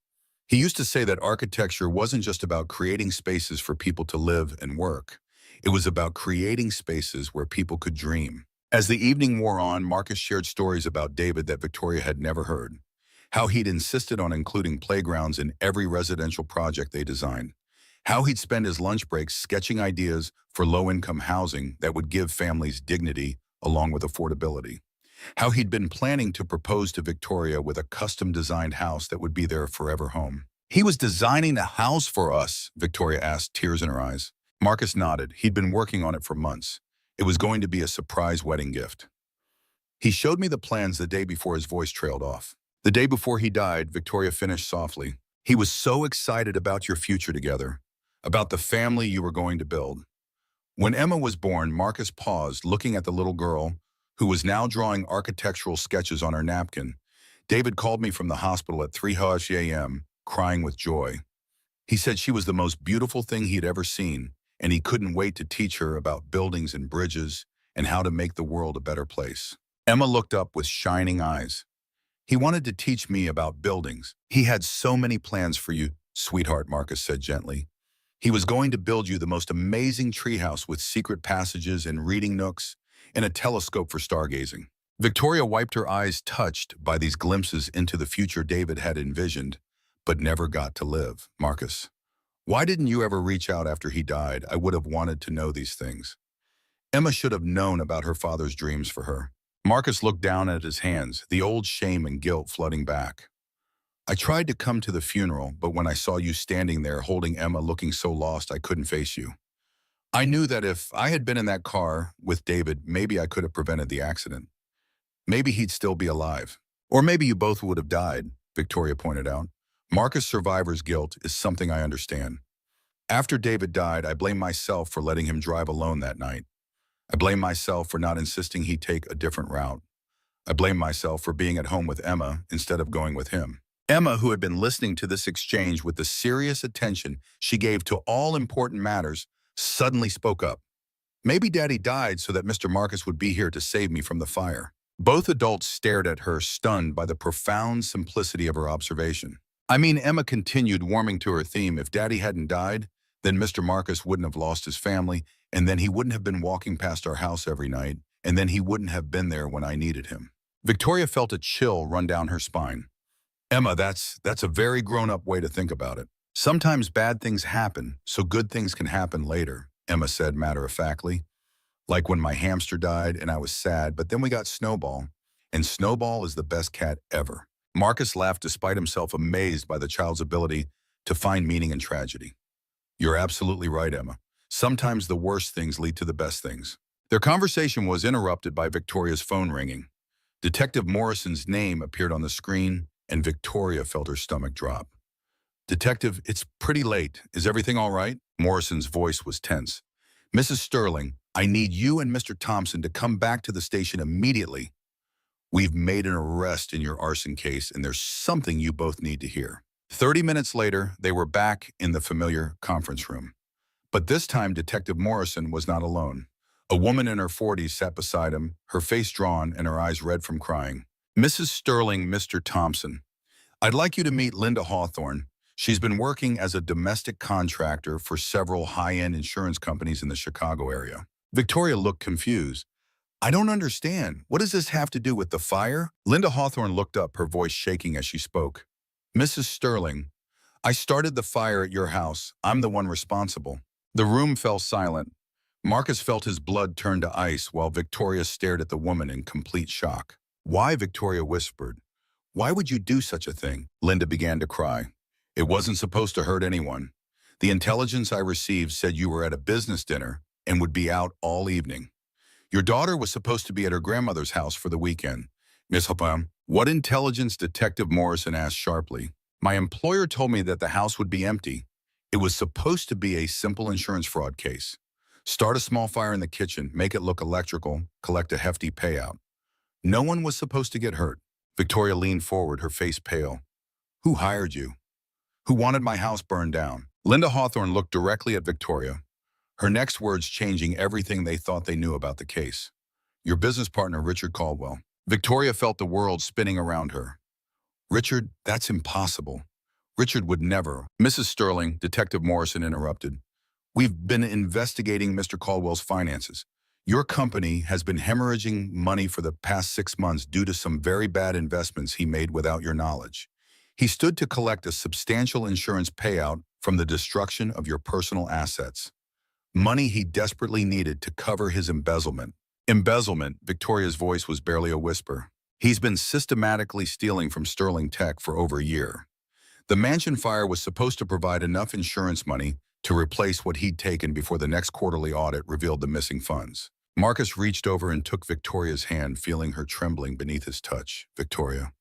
"He used to say that architecture wasn't just about creating spaces for people to live and work. It was about creating spaces where people could dream." As the evening wore on, Marcus shared stories about David that Victoria had never heard. How he'd insisted on including playgrounds in every residential project they designed. How he'd spend his lunch breaks sketching ideas for low-income housing that would give families dignity along with affordability. How he'd been planning to propose to Victoria with a custom-designed house that would be their forever home. "He was designing a house for us?" Victoria asked, tears in her eyes. Marcus nodded. He'd been working on it for months. It was going to be a surprise wedding gift. "He showed me the plans the day before." His voice trailed off. "The day before he died," Victoria finished softly. "He was so excited about your future together, about the family you were going to build." When Emma was born, Marcus paused, looking at the little girl, who was now drawing architectural sketches on her napkin. "David called me from the hospital at 3:30 a.m., crying with joy. He said she was the most beautiful thing he'd ever seen, and he couldn't wait to teach her about buildings and bridges and how to make the world a better place." Emma looked up with shining eyes. "He wanted to teach me about buildings. He had so many plans for you, sweetheart," Marcus said gently. "He was going to build you the most amazing treehouse with secret passages and reading nooks and a telescope for stargazing." Victoria wiped her eyes, touched by these glimpses into the future David had envisioned, but never got to live. "Marcus, why didn't you ever reach out after he died? I would have wanted to know these things." Emma should have known about her father's dreams for her. Marcus looked down at his hands, the old shame and guilt flooding back. "I tried to come to the funeral, but when I saw you standing there holding Emma looking so lost, I couldn't face you. I knew that if I had been in that car with David, maybe I could have prevented the accident. Maybe he'd still be alive. Or maybe you both would have died," Victoria pointed out. "Marcus' survivor's guilt is something I understand. After David died, I blame myself for letting him drive alone that night. I blame myself for not insisting he take a different route. I blame myself for being at home with Emma instead of going with him." Emma, who had been listening to this exchange with the serious attention she gave to all important matters, suddenly spoke up. "Maybe Daddy died so that Mr. Marcus would be here to save me from the fire." Both adults stared at her, stunned by the profound simplicity of her observation. "I mean," Emma continued, warming to her theme, "if Daddy hadn't died, then Mr. Marcus wouldn't have lost his family, and then he wouldn't have been walking past our house every night, and then he wouldn't have been there when I needed him." Victoria felt a chill run down her spine. "Emma, that's a very grown-up way to think about it. Sometimes bad things happen, so good things can happen later," Emma said matter-of-factly. "Like when my hamster died and I was sad, but then we got Snowball, and Snowball is the best cat ever." Marcus laughed despite himself, amazed by the child's ability to find meaning in tragedy. "You're absolutely right, Emma. Sometimes the worst things lead to the best things." Their conversation was interrupted by Victoria's phone ringing. Detective Morrison's name appeared on the screen, and Victoria felt her stomach drop. "Detective, it's pretty late. Is everything all right?" Morrison's voice was tense. "Mrs. Sterling, I need you and Mr. Thompson to come back to the station immediately." We've made an arrest in your arson case, and there's something you both need to hear." 30 minutes later, they were back in the familiar conference room. But this time, Detective Morrison was not alone. A woman in her 40s sat beside him, her face drawn and her eyes red from crying. "Mrs. Sterling, Mr. Thompson, I'd like you to meet Linda Hawthorne. She's been working as a domestic contractor for several high-end insurance companies in the Chicago area." Victoria looked confused. "I don't understand. What does this have to do with the fire?" Linda Hawthorne looked up, her voice shaking as she spoke. "Mrs. Sterling, I started the fire at your house. I'm the one responsible." The room fell silent. Marcus felt his blood turn to ice while Victoria stared at the woman in complete shock. "Why?" Victoria whispered. "Why would you do such a thing?" Linda began to cry. "It wasn't supposed to hurt anyone. The intelligence I received said you were at a business dinner and would be out all evening. Your daughter was supposed to be at her grandmother's house for the weekend." "Miss Hopam, what intelligence?" Detective Morrison asked sharply. "My employer told me that the house would be empty. It was supposed to be a simple insurance fraud case. Start a small fire in the kitchen, make it look electrical, collect a hefty payout. No one was supposed to get hurt." Victoria leaned forward, her face pale. "Who hired you? Who wanted my house burned down?" Linda Hawthorne looked directly at Victoria, her next words changing everything they thought they knew about the case. "Your business partner, Richard Caldwell." Victoria felt the world spinning around her. "Richard, that's impossible. Richard would never." "Mrs. Sterling," Detective Morrison interrupted, "we've been investigating Mr. Caldwell's finances. Your company has been hemorrhaging money for the past 6 months due to some very bad investments he made without your knowledge. He stood to collect a substantial insurance payout from the destruction of your personal assets. Money he desperately needed to cover his embezzlement." "Embezzlement," Victoria's voice was barely a whisper. "He's been systematically stealing from Sterling Tech for over a year. The mansion fire was supposed to provide enough insurance money to replace what he'd taken before the next quarterly audit revealed the missing funds." Marcus reached over and took Victoria's hand, feeling her trembling beneath his touch. "Victoria,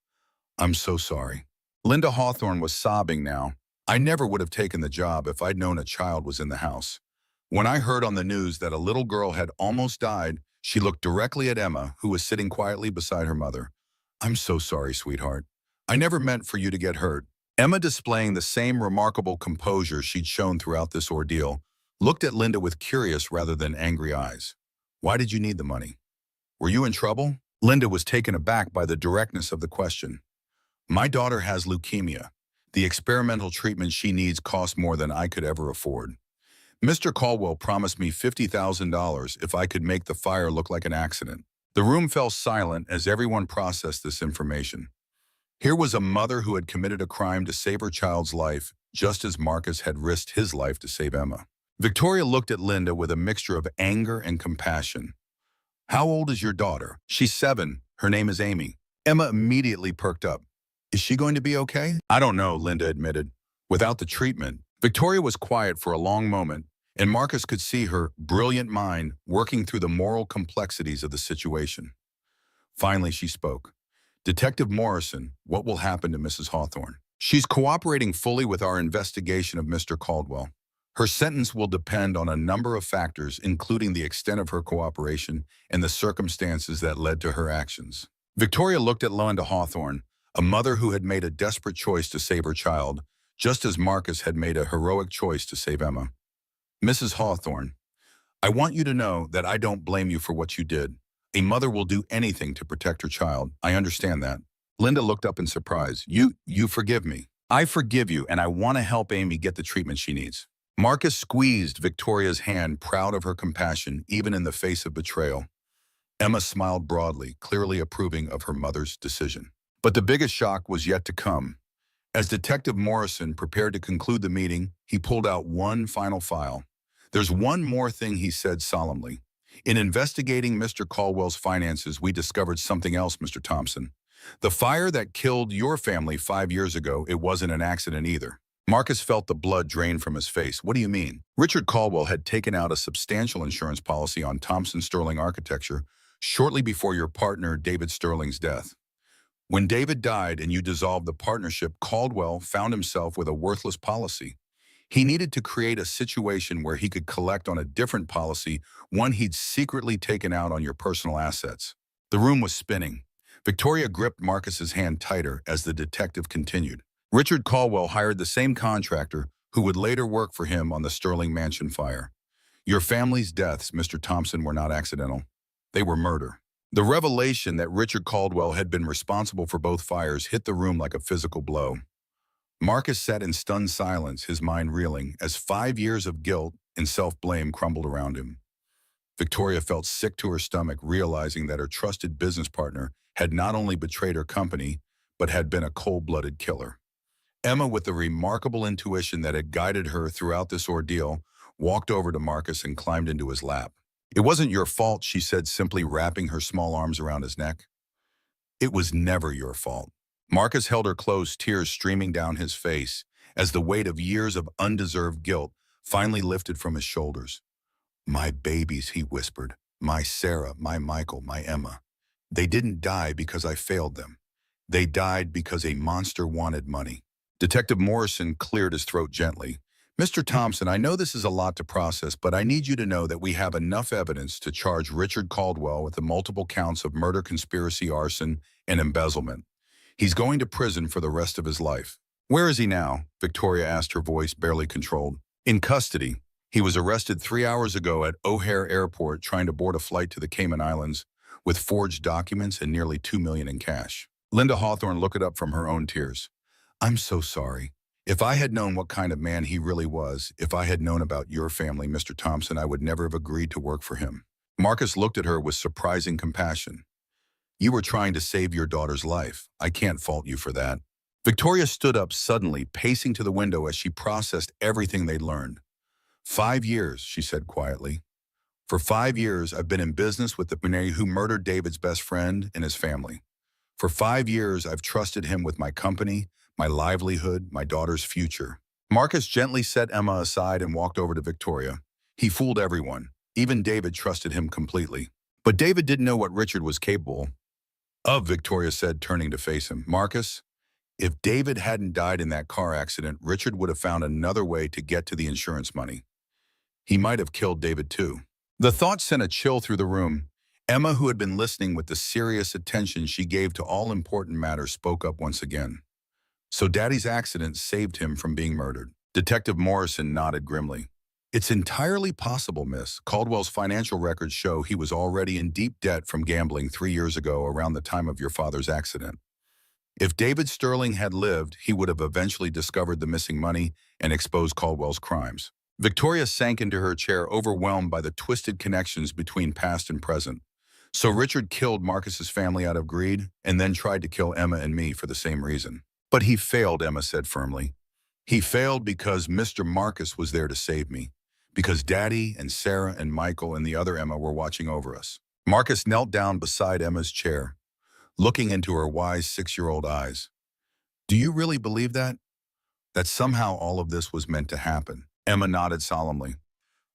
I'm so sorry." Linda Hawthorne was sobbing now. "I never would have taken the job if I'd known a child was in the house. When I heard on the news that a little girl had almost died," she looked directly at Emma, who was sitting quietly beside her mother. "I'm so sorry, sweetheart. I never meant for you to get hurt." Emma, displaying the same remarkable composure she'd shown throughout this ordeal, looked at Linda with curious rather than angry eyes. "Why did you need the money? Were you in trouble?" Linda was taken aback by the directness of the question. "My daughter has leukemia. The experimental treatment she needs costs more than I could ever afford. Mr. Caldwell promised me $50,000 if I could make the fire look like an accident." The room fell silent as everyone processed this information. Here was a mother who had committed a crime to save her child's life, just as Marcus had risked his life to save Emma. Victoria looked at Linda with a mixture of anger and compassion. "How old is your daughter?" "She's 7. Her name is Amy." Emma immediately perked up. "Is she going to be okay?" "I don't know," Linda admitted. "Without the treatment." Victoria was quiet for a long moment, and Marcus could see her brilliant mind working through the moral complexities of the situation. Finally, she spoke. "Detective Morrison, what will happen to Mrs. Hawthorne?" "She's cooperating fully with our investigation of Mr. Caldwell. Her sentence will depend on a number of factors, including the extent of her cooperation and the circumstances that led to her actions." Victoria looked at Linda Hawthorne, a mother who had made a desperate choice to save her child, just as Marcus had made a heroic choice to save Emma. "Mrs. Hawthorne, I want you to know that I don't blame you for what you did. A mother will do anything to protect her child. I understand that." Linda looked up in surprise. You forgive me." "I forgive you, and I want to help Amy get the treatment she needs." Marcus squeezed Victoria's hand, proud of her compassion, even in the face of betrayal. Emma smiled broadly, clearly approving of her mother's decision. But the biggest shock was yet to come. As Detective Morrison prepared to conclude the meeting, he pulled out one final file. "There's one more thing," he said solemnly. "In investigating Mr. Caldwell's finances, we discovered something else, Mr. Thompson. The fire that killed your family 5 years ago, it wasn't an accident either." Marcus felt the blood drain from his face. "What do you mean?" "Richard Caldwell had taken out a substantial insurance policy on Thompson Sterling Architecture shortly before your partner David Sterling's death. When David died and you dissolved the partnership, Caldwell found himself with a worthless policy. He needed to create a situation where he could collect on a different policy, one he'd secretly taken out on your personal assets." The room was spinning. Victoria gripped Marcus's hand tighter as the detective continued. Richard Caldwell hired the same contractor who would later work for him on the Sterling Mansion fire. Your family's deaths, Mr. Thompson, were not accidental. They were murder. The revelation that Richard Caldwell had been responsible for both fires hit the room like a physical blow. Marcus sat in stunned silence, his mind reeling, as 5 years of guilt and self-blame crumbled around him. Victoria felt sick to her stomach, realizing that her trusted business partner had not only betrayed her company, but had been a cold-blooded killer. Emma, with the remarkable intuition that had guided her throughout this ordeal, walked over to Marcus and climbed into his lap. It wasn't your fault, she said, simply wrapping her small arms around his neck. It was never your fault. Marcus held her close, tears streaming down his face, as the weight of years of undeserved guilt finally lifted from his shoulders. My babies, he whispered. My Sarah, my Michael, my Emma. They didn't die because I failed them. They died because a monster wanted money. Detective Morrison cleared his throat gently. Mr. Thompson, I know this is a lot to process, but I need you to know that we have enough evidence to charge Richard Caldwell with the multiple counts of murder, conspiracy, arson, and embezzlement. He's going to prison for the rest of his life. Where is he now? Victoria asked, her voice barely controlled. In custody. He was arrested 3 hours ago at O'Hare Airport trying to board a flight to the Cayman Islands with forged documents and nearly $2 million in cash. Linda Hawthorne looked up from her own tears. I'm so sorry. If I had known what kind of man he really was, if I had known about your family, Mr. Thompson, I would never have agreed to work for him. Marcus looked at her with surprising compassion. You were trying to save your daughter's life. I can't fault you for that. Victoria stood up suddenly, pacing to the window as she processed everything they'd learned. 5 years, she said quietly. For 5 years, I've been in business with the millionaire who murdered David's best friend and his family. For 5 years, I've trusted him with my company, my livelihood, my daughter's future. Marcus gently set Emma aside and walked over to Victoria. He fooled everyone. Even David trusted him completely. But David didn't know what Richard was capable of, Victoria said, turning to face him. Marcus, if David hadn't died in that car accident, Richard would have found another way to get to the insurance money. He might have killed David too. The thought sent a chill through the room. Emma, who had been listening with the serious attention she gave to all important matters, spoke up once again. So Daddy's accident saved him from being murdered. Detective Morrison nodded grimly. It's entirely possible, miss. Caldwell's financial records show he was already in deep debt from gambling 3 years ago around the time of your father's accident. If David Sterling had lived, he would have eventually discovered the missing money and exposed Caldwell's crimes. Victoria sank into her chair, overwhelmed by the twisted connections between past and present. So Richard killed Marcus's family out of greed and then tried to kill Emma and me for the same reason. But he failed, Emma said firmly. He failed because Mr. Marcus was there to save me. Because Daddy and Sarah and Michael and the other Emma were watching over us. Marcus knelt down beside Emma's chair, looking into her wise 6-year-old eyes. Do you really believe that? That somehow all of this was meant to happen? Emma nodded solemnly.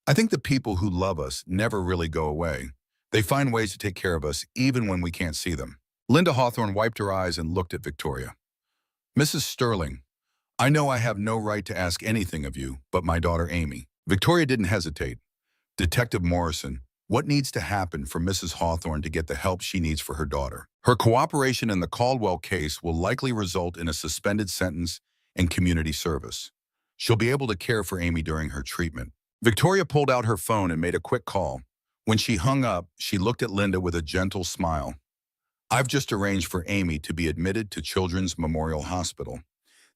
I think the people who love us never really go away. They find ways to take care of us even when we can't see them. Linda Hawthorne wiped her eyes and looked at Victoria. Mrs. Sterling, I know I have no right to ask anything of you, but my daughter Amy. Victoria didn't hesitate. Detective Morrison, what needs to happen for Mrs. Hawthorne to get the help she needs for her daughter? Her cooperation in the Caldwell case will likely result in a suspended sentence and community service. She'll be able to care for Amy during her treatment. Victoria pulled out her phone and made a quick call. When she hung up, she looked at Linda with a gentle smile. I've just arranged for Amy to be admitted to Children's Memorial Hospital.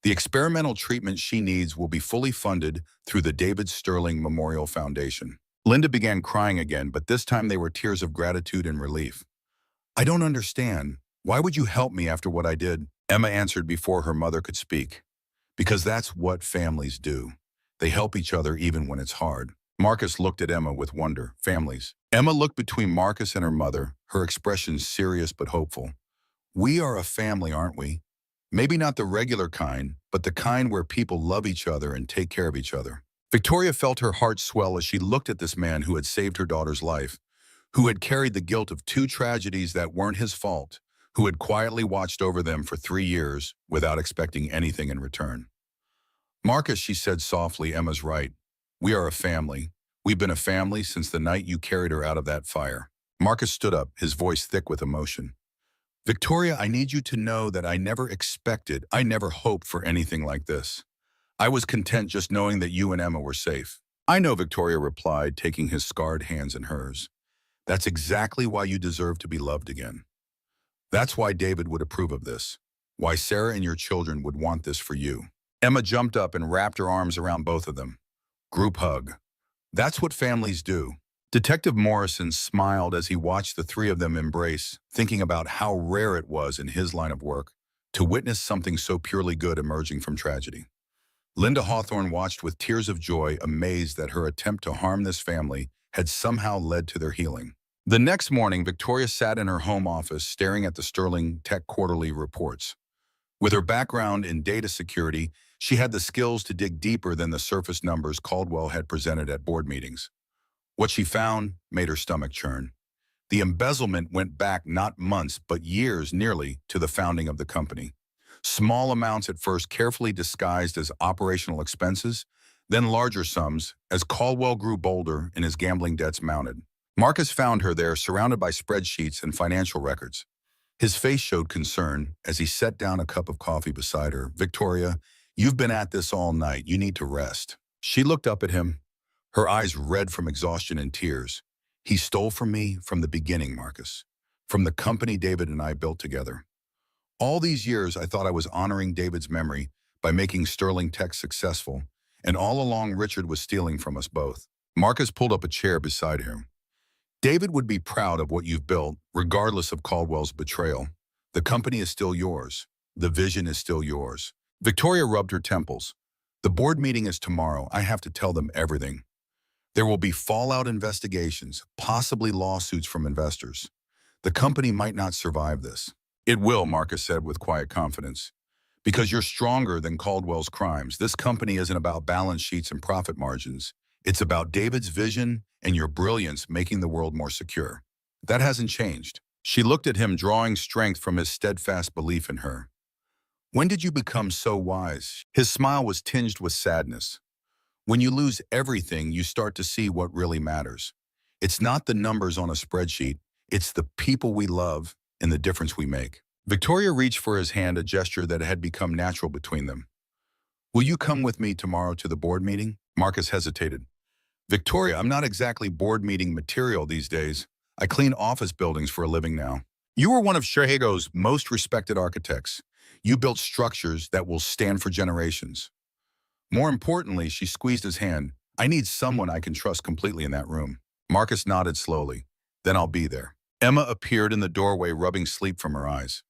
The experimental treatment she needs will be fully funded through the David Sterling Memorial Foundation. Linda began crying again, but this time they were tears of gratitude and relief. I don't understand. Why would you help me after what I did? Emma answered before her mother could speak. Because that's what families do. They help each other even when it's hard. Marcus looked at Emma with wonder. Families. Emma looked between Marcus and her mother, her expression serious but hopeful. We are a family, aren't we? Maybe not the regular kind, but the kind where people love each other and take care of each other. Victoria felt her heart swell as she looked at this man who had saved her daughter's life, who had carried the guilt of 2 tragedies that weren't his fault, who had quietly watched over them for 3 years without expecting anything in return. Marcus, she said softly, Emma's right. We are a family. We've been a family since the night you carried her out of that fire. Marcus stood up, his voice thick with emotion. Victoria, I need you to know that I never hoped for anything like this. I was content just knowing that you and Emma were safe. I know, Victoria replied, taking his scarred hands in hers. That's exactly why you deserve to be loved again. That's why David would approve of this. Why Sarah and your children would want this for you. Emma jumped up and wrapped her arms around both of them. Group hug. That's what families do. Detective Morrison smiled as he watched the three of them embrace, thinking about how rare it was in his line of work to witness something so purely good emerging from tragedy. Linda Hawthorne watched with tears of joy, amazed that her attempt to harm this family had somehow led to their healing. The next morning, Victoria sat in her home office staring at the Sterling Tech quarterly reports. With her background in data security, she had the skills to dig deeper than the surface numbers Caldwell had presented at board meetings. What she found made her stomach churn. The embezzlement went back not months, but years nearly to the founding of the company. Small amounts at first carefully disguised as operational expenses, then larger sums as Caldwell grew bolder and his gambling debts mounted. Marcus found her there surrounded by spreadsheets and financial records. His face showed concern as he set down a cup of coffee beside her. Victoria, you've been at this all night. You need to rest. She looked up at him, her eyes red from exhaustion and tears. He stole from me from the beginning, Marcus. From the company David and I built together. All these years, I thought I was honoring David's memory by making Sterling Tech successful, and all along Richard was stealing from us both. Marcus pulled up a chair beside him. David would be proud of what you've built, regardless of Caldwell's betrayal. The company is still yours. The vision is still yours. Victoria rubbed her temples. The board meeting is tomorrow. I have to tell them everything. There will be fallout investigations, possibly lawsuits from investors. The company might not survive this. It will, Marcus said with quiet confidence. Because you're stronger than Caldwell's crimes. This company isn't about balance sheets and profit margins. It's about David's vision and your brilliance making the world more secure. That hasn't changed. She looked at him, drawing strength from his steadfast belief in her. When did you become so wise? His smile was tinged with sadness. When you lose everything, you start to see what really matters. It's not the numbers on a spreadsheet. It's the people we love and the difference we make. Victoria reached for his hand, a gesture that had become natural between them. Will you come with me tomorrow to the board meeting? Marcus hesitated. Victoria, I'm not exactly board meeting material these days. I clean office buildings for a living now. You were one of Chicago's most respected architects. You built structures that will stand for generations. More importantly, she squeezed his hand. I need someone I can trust completely in that room. Marcus nodded slowly. Then I'll be there. Emma appeared in the doorway, rubbing sleep from her eyes.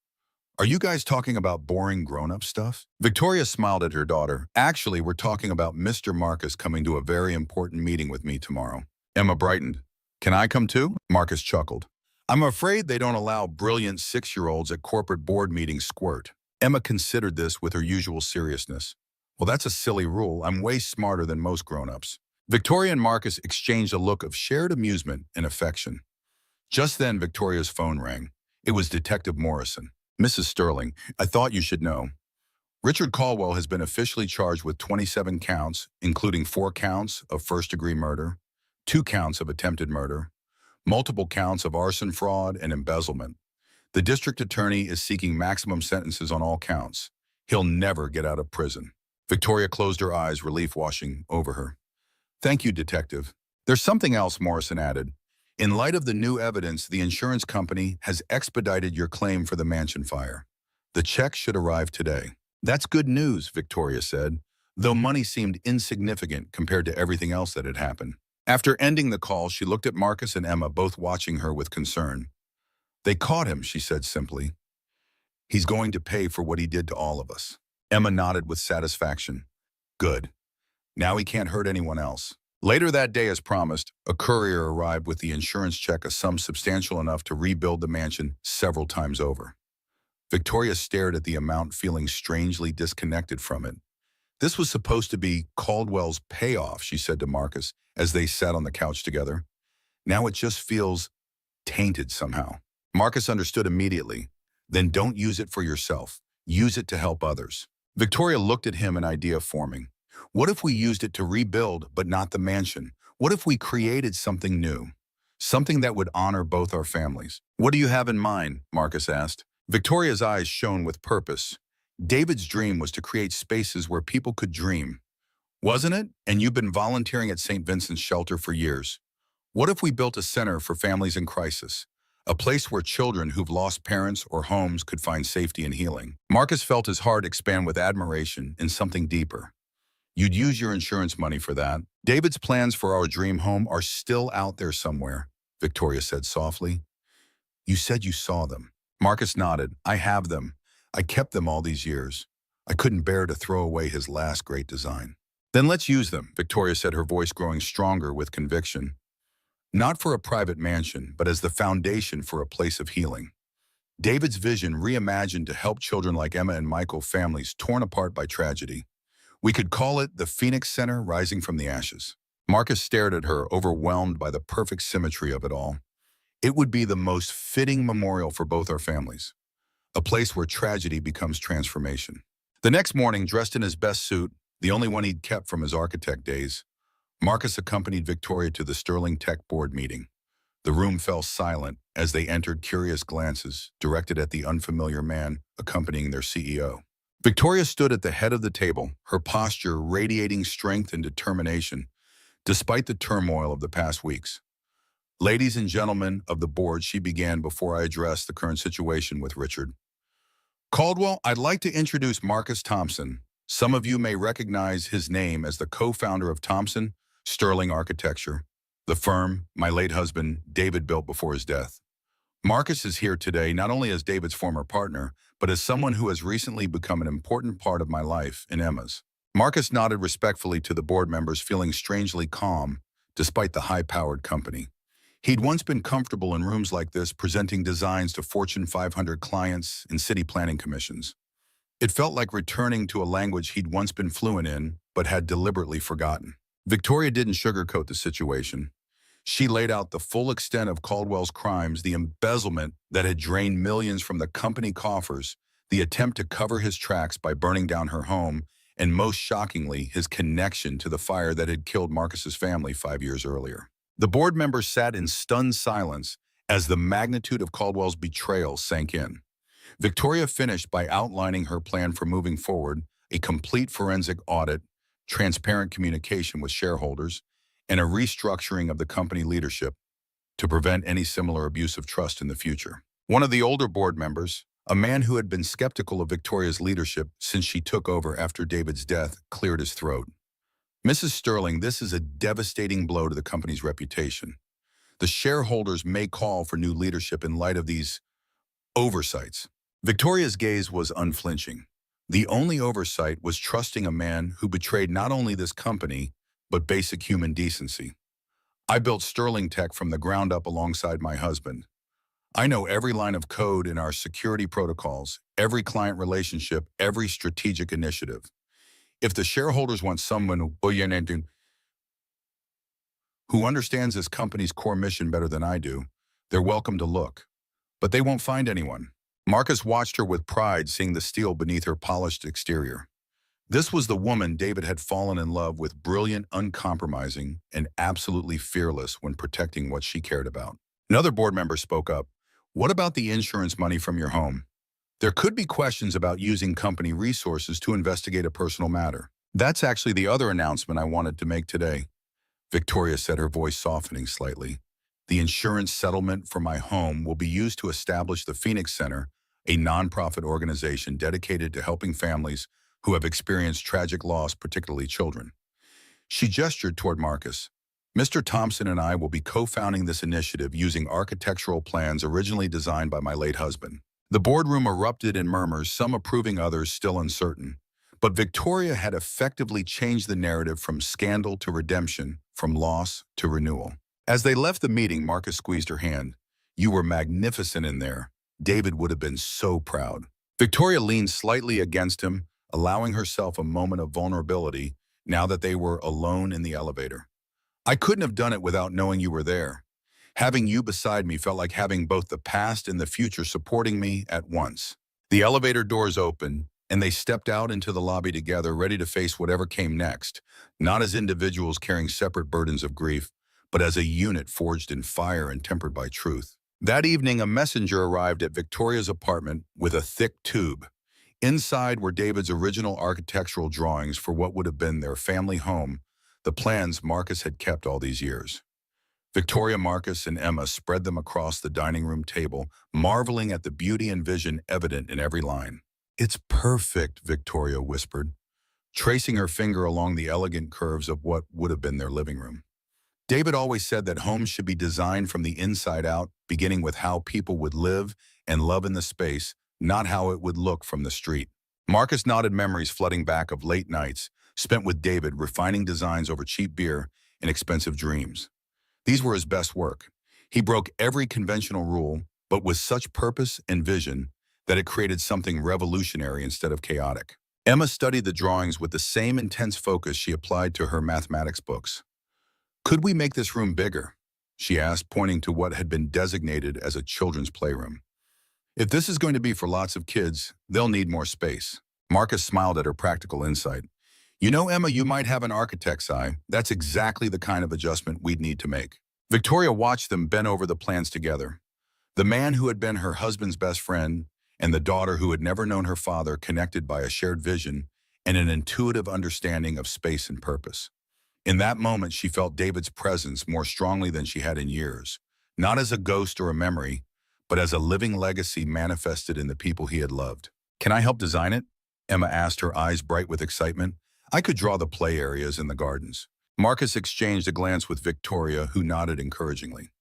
Are you guys talking about boring grown-up stuff? Victoria smiled at her daughter. Actually, we're talking about Mr. Marcus coming to a very important meeting with me tomorrow. Emma brightened. Can I come too? Marcus chuckled. I'm afraid they don't allow brilliant 6-year-olds at corporate board meetings squirt. Emma considered this with her usual seriousness. Well, that's a silly rule. I'm way smarter than most grown-ups. Victoria and Marcus exchanged a look of shared amusement and affection. Just then, Victoria's phone rang. It was Detective Morrison. Mrs. Sterling, I thought you should know. Richard Caldwell has been officially charged with 27 counts, including 4 counts of first-degree murder, 2 counts of attempted murder, multiple counts of arson, fraud, and embezzlement. The district attorney is seeking maximum sentences on all counts. He'll never get out of prison. Victoria closed her eyes, relief washing over her. Thank you, Detective. There's something else, Morrison added. In light of the new evidence, the insurance company has expedited your claim for the mansion fire. The check should arrive today. That's good news, Victoria said, though money seemed insignificant compared to everything else that had happened. After ending the call, she looked at Marcus and Emma, both watching her with concern. They caught him, she said simply. He's going to pay for what he did to all of us. Emma nodded with satisfaction. Good. Now he can't hurt anyone else. Later that day, as promised, a courier arrived with the insurance check, a sum substantial enough to rebuild the mansion several times over. Victoria stared at the amount, feeling strangely disconnected from it. This was supposed to be Caldwell's payoff, she said to Marcus as they sat on the couch together. Now it just feels tainted somehow. Marcus understood immediately. Then don't use it for yourself. Use it to help others. Victoria looked at him, an idea forming. What if we used it to rebuild, but not the mansion? What if we created something new? Something that would honor both our families? What do you have in mind? Marcus asked. Victoria's eyes shone with purpose. David's dream was to create spaces where people could dream, wasn't it? And you've been volunteering at St. Vincent's Shelter for years. What if we built a center for families in crisis? A place where children who've lost parents or homes could find safety and healing. Marcus felt his heart expand with admiration and something deeper. You'd use your insurance money for that. David's plans for our dream home are still out there somewhere, Victoria said softly. You said you saw them. Marcus nodded. I have them. I kept them all these years. I couldn't bear to throw away his last great design. Then let's use them, Victoria said, her voice growing stronger with conviction. Not for a private mansion, but as the foundation for a place of healing. David's vision reimagined to help children like Emma and Michael, families torn apart by tragedy. We could call it the Phoenix Center Rising from the Ashes. Marcus stared at her, overwhelmed by the perfect symmetry of it all. It would be the most fitting memorial for both our families, a place where tragedy becomes transformation. The next morning, dressed in his best suit, the only one he'd kept from his architect days, Marcus accompanied Victoria to the Sterling Tech board meeting. The room fell silent as they entered, curious glances directed at the unfamiliar man accompanying their CEO. Victoria stood at the head of the table, her posture radiating strength and determination, despite the turmoil of the past weeks. Ladies and gentlemen of the board, she began before I addressed the current situation with Richard Caldwell. I'd like to introduce Marcus Thompson. Some of you may recognize his name as the co-founder of Thompson Sterling Architecture, the firm my late husband David built before his death. Marcus is here today not only as David's former partner, but as someone who has recently become an important part of my life and Emma's. Marcus nodded respectfully to the board members, feeling strangely calm despite the high-powered company. He'd once been comfortable in rooms like this, presenting designs to Fortune 500 clients and city planning commissions. It felt like returning to a language he'd once been fluent in, but had deliberately forgotten. Victoria didn't sugarcoat the situation. She laid out the full extent of Caldwell's crimes, the embezzlement that had drained millions from the company coffers, the attempt to cover his tracks by burning down her home, and most shockingly, his connection to the fire that had killed Marcus's family 5 years earlier. The board members sat in stunned silence as the magnitude of Caldwell's betrayal sank in. Victoria finished by outlining her plan for moving forward: a complete forensic audit, transparent communication with shareholders, and a restructuring of the company leadership to prevent any similar abuse of trust in the future. One of the older board members, a man who had been skeptical of Victoria's leadership since she took over after David's death, cleared his throat. Mrs. Sterling, this is a devastating blow to the company's reputation. The shareholders may call for new leadership in light of these oversights. Victoria's gaze was unflinching. The only oversight was trusting a man who betrayed not only this company, but basic human decency. I built Sterling Tech from the ground up alongside my husband. I know every line of code in our security protocols, every client relationship, every strategic initiative. If the shareholders want someone who understands this company's core mission better than I do, they're welcome to look. But they won't find anyone. Marcus watched her with pride, seeing the steel beneath her polished exterior. This was the woman David had fallen in love with, brilliant, uncompromising, and absolutely fearless when protecting what she cared about. Another board member spoke up. What about the insurance money from your home? There could be questions about using company resources to investigate a personal matter. That's actually the other announcement I wanted to make today, Victoria said, her voice softening slightly. The insurance settlement for my home will be used to establish the Phoenix Center, a nonprofit organization dedicated to helping families who have experienced tragic loss, particularly children. She gestured toward Marcus. Mr. Thompson and I will be co-founding this initiative using architectural plans originally designed by my late husband. The boardroom erupted in murmurs, some approving, others still uncertain. But Victoria had effectively changed the narrative from scandal to redemption, from loss to renewal. As they left the meeting, Marcus squeezed her hand. You were magnificent in there. David would have been so proud. Victoria leaned slightly against him, allowing herself a moment of vulnerability now that they were alone in the elevator. I couldn't have done it without knowing you were there. Having you beside me felt like having both the past and the future supporting me at once. The elevator doors opened, and they stepped out into the lobby together, ready to face whatever came next, not as individuals carrying separate burdens of grief, but as a unit forged in fire and tempered by truth. That evening, a messenger arrived at Victoria's apartment with a thick tube. Inside were David's original architectural drawings for what would have been their family home, the plans Marcus had kept all these years. Victoria, Marcus, and Emma spread them across the dining room table, marveling at the beauty and vision evident in every line. "It's perfect," Victoria whispered, tracing her finger along the elegant curves of what would have been their living room. David always said that homes should be designed from the inside out, beginning with how people would live and love in the space, not how it would look from the street. Marcus nodded, memories flooding back of late nights spent with David refining designs over cheap beer and expensive dreams. These were his best work. He broke every conventional rule, but with such purpose and vision that it created something revolutionary instead of chaotic. Emma studied the drawings with the same intense focus she applied to her mathematics books. "Could we make this room bigger?" she asked, pointing to what had been designated as a children's playroom. "If this is going to be for lots of kids, they'll need more space." Marcus smiled at her practical insight. "You know, Emma, you might have an architect's eye. That's exactly the kind of adjustment we'd need to make." Victoria watched them bend over the plans together. The man who had been her husband's best friend and the daughter who had never known her father connected by a shared vision and an intuitive understanding of space and purpose. In that moment, she felt David's presence more strongly than she had in years, not as a ghost or a memory, but as a living legacy manifested in the people he had loved. "Can I help design it?" Emma asked, her eyes bright with excitement. "I could draw the play areas and the gardens." Marcus exchanged a glance with Victoria, who nodded encouragingly.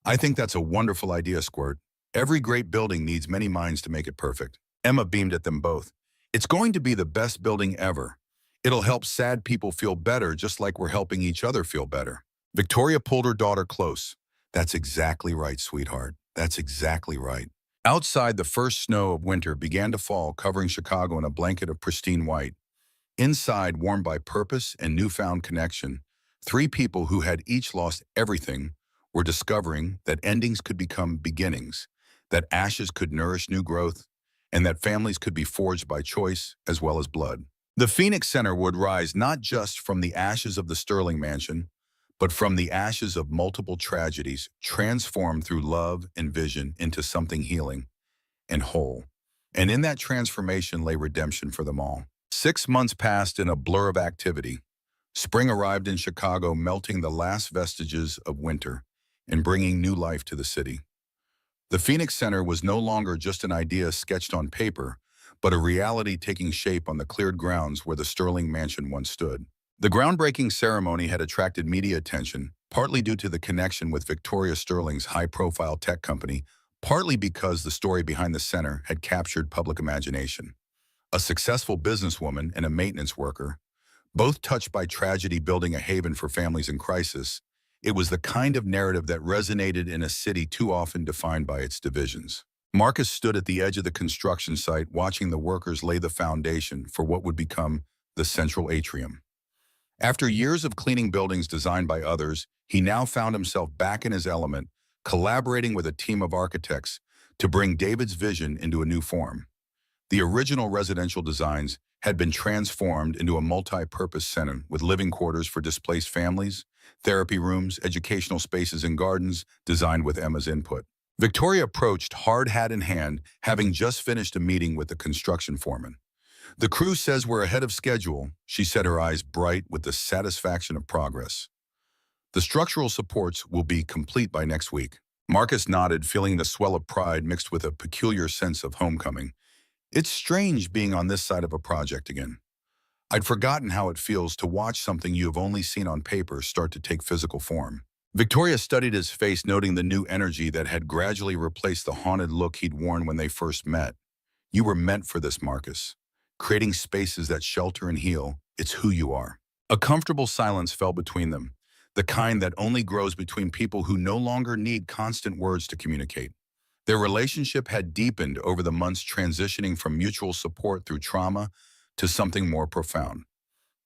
"I think that's a wonderful idea, Squirt. Every great building needs many minds to make it perfect." Emma beamed at them both. "It's going to be the best building ever. It'll help sad people feel better just like we're helping each other feel better." Victoria pulled her daughter close. "That's exactly right, sweetheart. That's exactly right." Outside, the first snow of winter began to fall, covering Chicago in a blanket of pristine white. Inside, warmed by purpose and newfound connection, three people who had each lost everything were discovering that endings could become beginnings, that ashes could nourish new growth, and that families could be forged by choice as well as blood. The Phoenix Center would rise not just from the ashes of the Sterling Mansion, but from the ashes of multiple tragedies, transformed through love and vision into something healing and whole. And in that transformation lay redemption for them all. 6 months passed in a blur of activity. Spring arrived in Chicago, melting the last vestiges of winter and bringing new life to the city. The Phoenix Center was no longer just an idea sketched on paper, but a reality taking shape on the cleared grounds where the Sterling Mansion once stood. The groundbreaking ceremony had attracted media attention, partly due to the connection with Victoria Sterling's high-profile tech company, partly because the story behind the center had captured public imagination. A successful businesswoman and a maintenance worker, both touched by tragedy building a haven for families in crisis, it was the kind of narrative that resonated in a city too often defined by its divisions. Marcus stood at the edge of the construction site, watching the workers lay the foundation for what would become the central atrium. After years of cleaning buildings designed by others, he now found himself back in his element, collaborating with a team of architects to bring David's vision into a new form. The original residential designs had been transformed into a multi-purpose center with living quarters for displaced families, therapy rooms, educational spaces, and gardens designed with Emma's input. Victoria approached, hard hat in hand, having just finished a meeting with the construction foreman. "The crew says we're ahead of schedule," she said, her eyes bright with the satisfaction of progress. "The structural supports will be complete by next week." Marcus nodded, feeling the swell of pride mixed with a peculiar sense of homecoming. "It's strange being on this side of a project again. I'd forgotten how it feels to watch something you have only seen on paper start to take physical form." Victoria studied his face, noting the new energy that had gradually replaced the haunted look he'd worn when they first met. "You were meant for this, Marcus. Creating spaces that shelter and heal, it's who you are." A comfortable silence fell between them, the kind that only grows between people who no longer need constant words to communicate. Their relationship had deepened over the months, transitioning from mutual support through trauma to something more profound.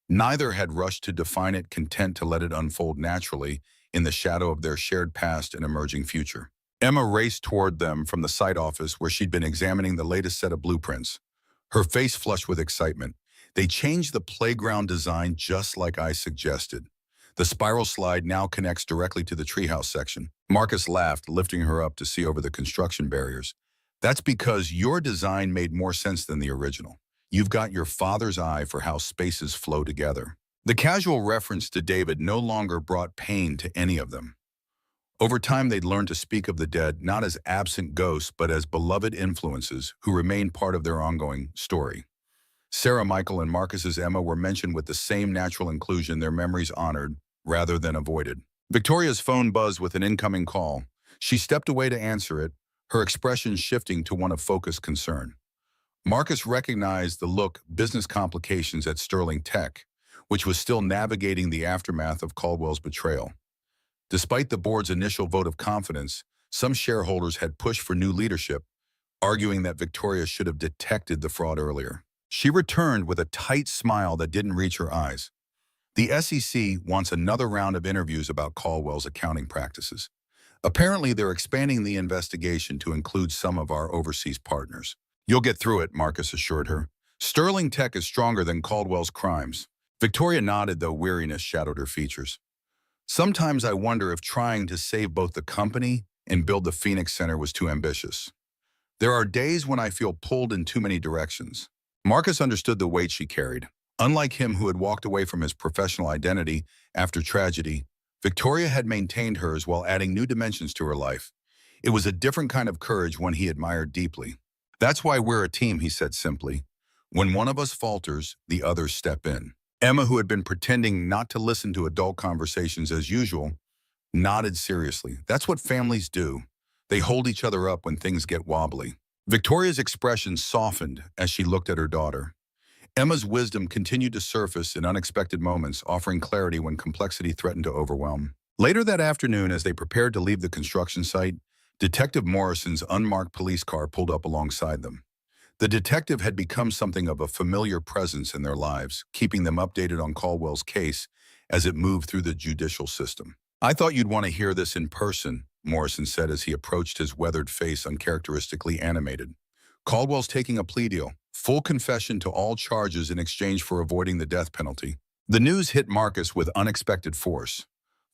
Neither had rushed to define it, content to let it unfold naturally in the shadow of their shared past and emerging future. Emma raced toward them from the site office where she'd been examining the latest set of blueprints, her face flushed with excitement. "They changed the playground design just like I suggested. The spiral slide now connects directly to the treehouse section. Marcus laughed, lifting her up to see over the construction barriers. That's because your design made more sense than the original. You've got your father's eye for how spaces flow together. The casual reference to David no longer brought pain to any of them. Over time, they'd learned to speak of the dead not as absent ghosts, but as beloved influences who remained part of their ongoing story. Sarah, Michael, and Marcus's Emma were mentioned with the same natural inclusion, their memories honored rather than avoided. Victoria's phone buzzed with an incoming call. She stepped away to answer it, her expression shifting to one of focused concern. Marcus recognized the look business complications at Sterling Tech, which was still navigating the aftermath of Caldwell's betrayal. Despite the board's initial vote of confidence, some shareholders had pushed for new leadership, arguing that Victoria should have detected the fraud earlier. She returned with a tight smile that didn't reach her eyes. The SEC wants another round of interviews about Caldwell's accounting practices. Apparently, they're expanding the investigation to include some of our overseas partners. You'll get through it, Marcus assured her. Sterling Tech is stronger than Caldwell's crimes. Victoria nodded, though weariness shadowed her features. Sometimes I wonder if trying to save both the company and build the Phoenix Center was too ambitious. There are days when I feel pulled in too many directions. Marcus understood the weight she carried. Unlike him, who had walked away from his professional identity after tragedy, Victoria had maintained hers while adding new dimensions to her life. It was a different kind of courage, one he admired deeply. That's why we're a team, he said simply. When one of us falters, the others step in. Emma, who had been pretending not to listen to adult conversations as usual, nodded seriously. That's what families do. They hold each other up when things get wobbly. Victoria's expression softened as she looked at her daughter. Emma's wisdom continued to surface in unexpected moments, offering clarity when complexity threatened to overwhelm. Later that afternoon, as they prepared to leave the construction site, Detective Morrison's unmarked police car pulled up alongside them. The detective had become something of a familiar presence in their lives, keeping them updated on Caldwell's case as it moved through the judicial system. I thought you'd want to hear this in person, Morrison said as he approached, his weathered face uncharacteristically animated. Caldwell's taking a plea deal, full confession to all charges in exchange for avoiding the death penalty. The news hit Marcus with unexpected force.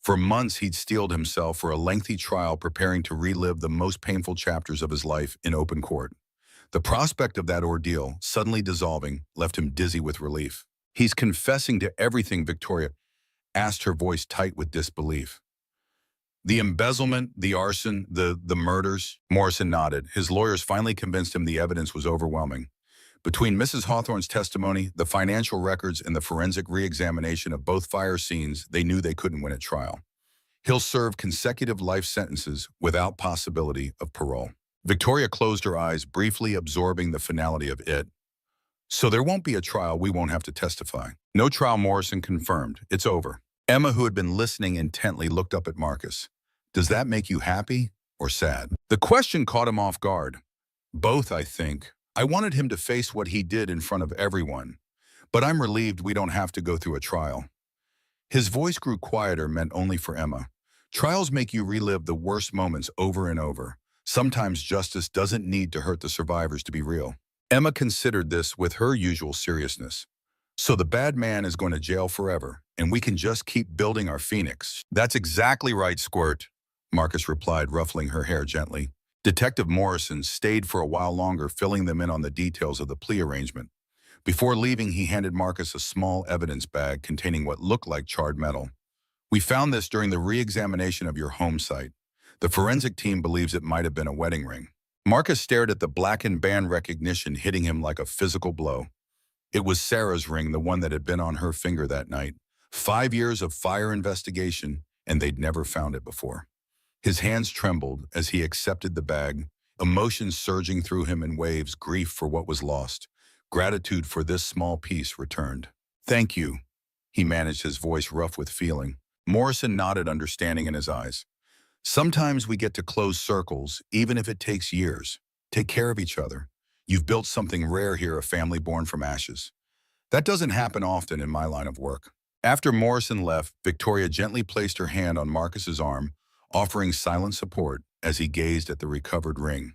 For months, he'd steeled himself for a lengthy trial, preparing to relive the most painful chapters of his life in open court. The prospect of that ordeal suddenly dissolving left him dizzy with relief. He's confessing to everything, Victoria asked, her voice tight with disbelief. The embezzlement, the arson, the murders? Morrison nodded. His lawyers finally convinced him the evidence was overwhelming. Between Mrs. Hawthorne's testimony, the financial records, and the forensic re-examination of both fire scenes, they knew they couldn't win at trial. He'll serve consecutive life sentences without possibility of parole. Victoria closed her eyes, briefly absorbing the finality of it. So there won't be a trial, we won't have to testify. No trial, Morrison confirmed. It's over. Emma, who had been listening intently, looked up at Marcus. Does that make you happy or sad? The question caught him off guard. Both, I think. I wanted him to face what he did in front of everyone, but I'm relieved we don't have to go through a trial. His voice grew quieter, meant only for Emma. Trials make you relive the worst moments over and over. Sometimes justice doesn't need to hurt the survivors to be real. Emma considered this with her usual seriousness. So the bad man is going to jail forever, and we can just keep building our Phoenix. That's exactly right, Squirt, Marcus replied, ruffling her hair gently. Detective Morrison stayed for a while longer, filling them in on the details of the plea arrangement. Before leaving, he handed Marcus a small evidence bag containing what looked like charred metal. We found this during the re-examination of your home site. The forensic team believes it might have been a wedding ring. Marcus stared at the blackened band, recognition hitting him like a physical blow. It was Sarah's ring, the one that had been on her finger that night. 5 years of fire investigation, and they'd never found it before. His hands trembled as he accepted the bag, emotions surging through him in waves, grief for what was lost. Gratitude for this small piece returned. Thank you, he managed, his voice rough with feeling. Morrison nodded, understanding in his eyes. Sometimes we get to close circles, even if it takes years. Take care of each other. You've built something rare here, a family born from ashes. That doesn't happen often in my line of work. After Morrison left, Victoria gently placed her hand on Marcus's arm, offering silent support as he gazed at the recovered ring.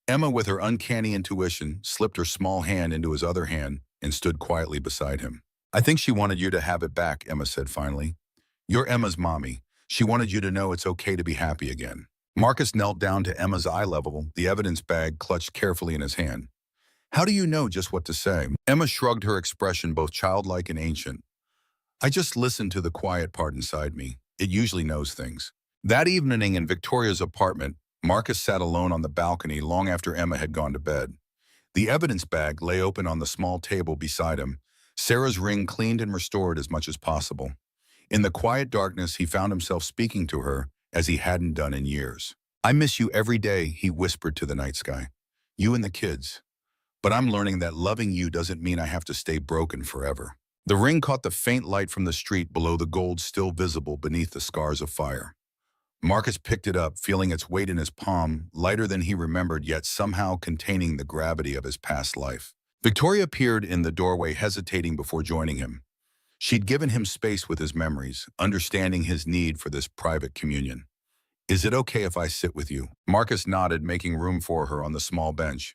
Emma, with her uncanny intuition, slipped her small hand into his other hand and stood quietly beside him. I think she wanted you to have it back, Emma said finally. You're Emma's mommy. She wanted you to know it's okay to be happy again. Marcus knelt down to Emma's eye level, the evidence bag clutched carefully in his hand. How do you know just what to say? Emma shrugged, her expression both childlike and ancient. I just listened to the quiet part inside me. It usually knows things. That evening in Victoria's apartment, Marcus sat alone on the balcony long after Emma had gone to bed. The evidence bag lay open on the small table beside him, Sarah's ring cleaned and restored as much as possible. In the quiet darkness, he found himself speaking to her as he hadn't done in years. I miss you every day, he whispered to the night sky. You and the kids. But I'm learning that loving you doesn't mean I have to stay broken forever. The ring caught the faint light from the street below, the gold still visible beneath the scars of fire. Marcus picked it up, feeling its weight in his palm, lighter than he remembered, yet somehow containing the gravity of his past life. Victoria appeared in the doorway, hesitating before joining him. She'd given him space with his memories, understanding his need for this private communion. Is it okay if I sit with you? Marcus nodded, making room for her on the small bench.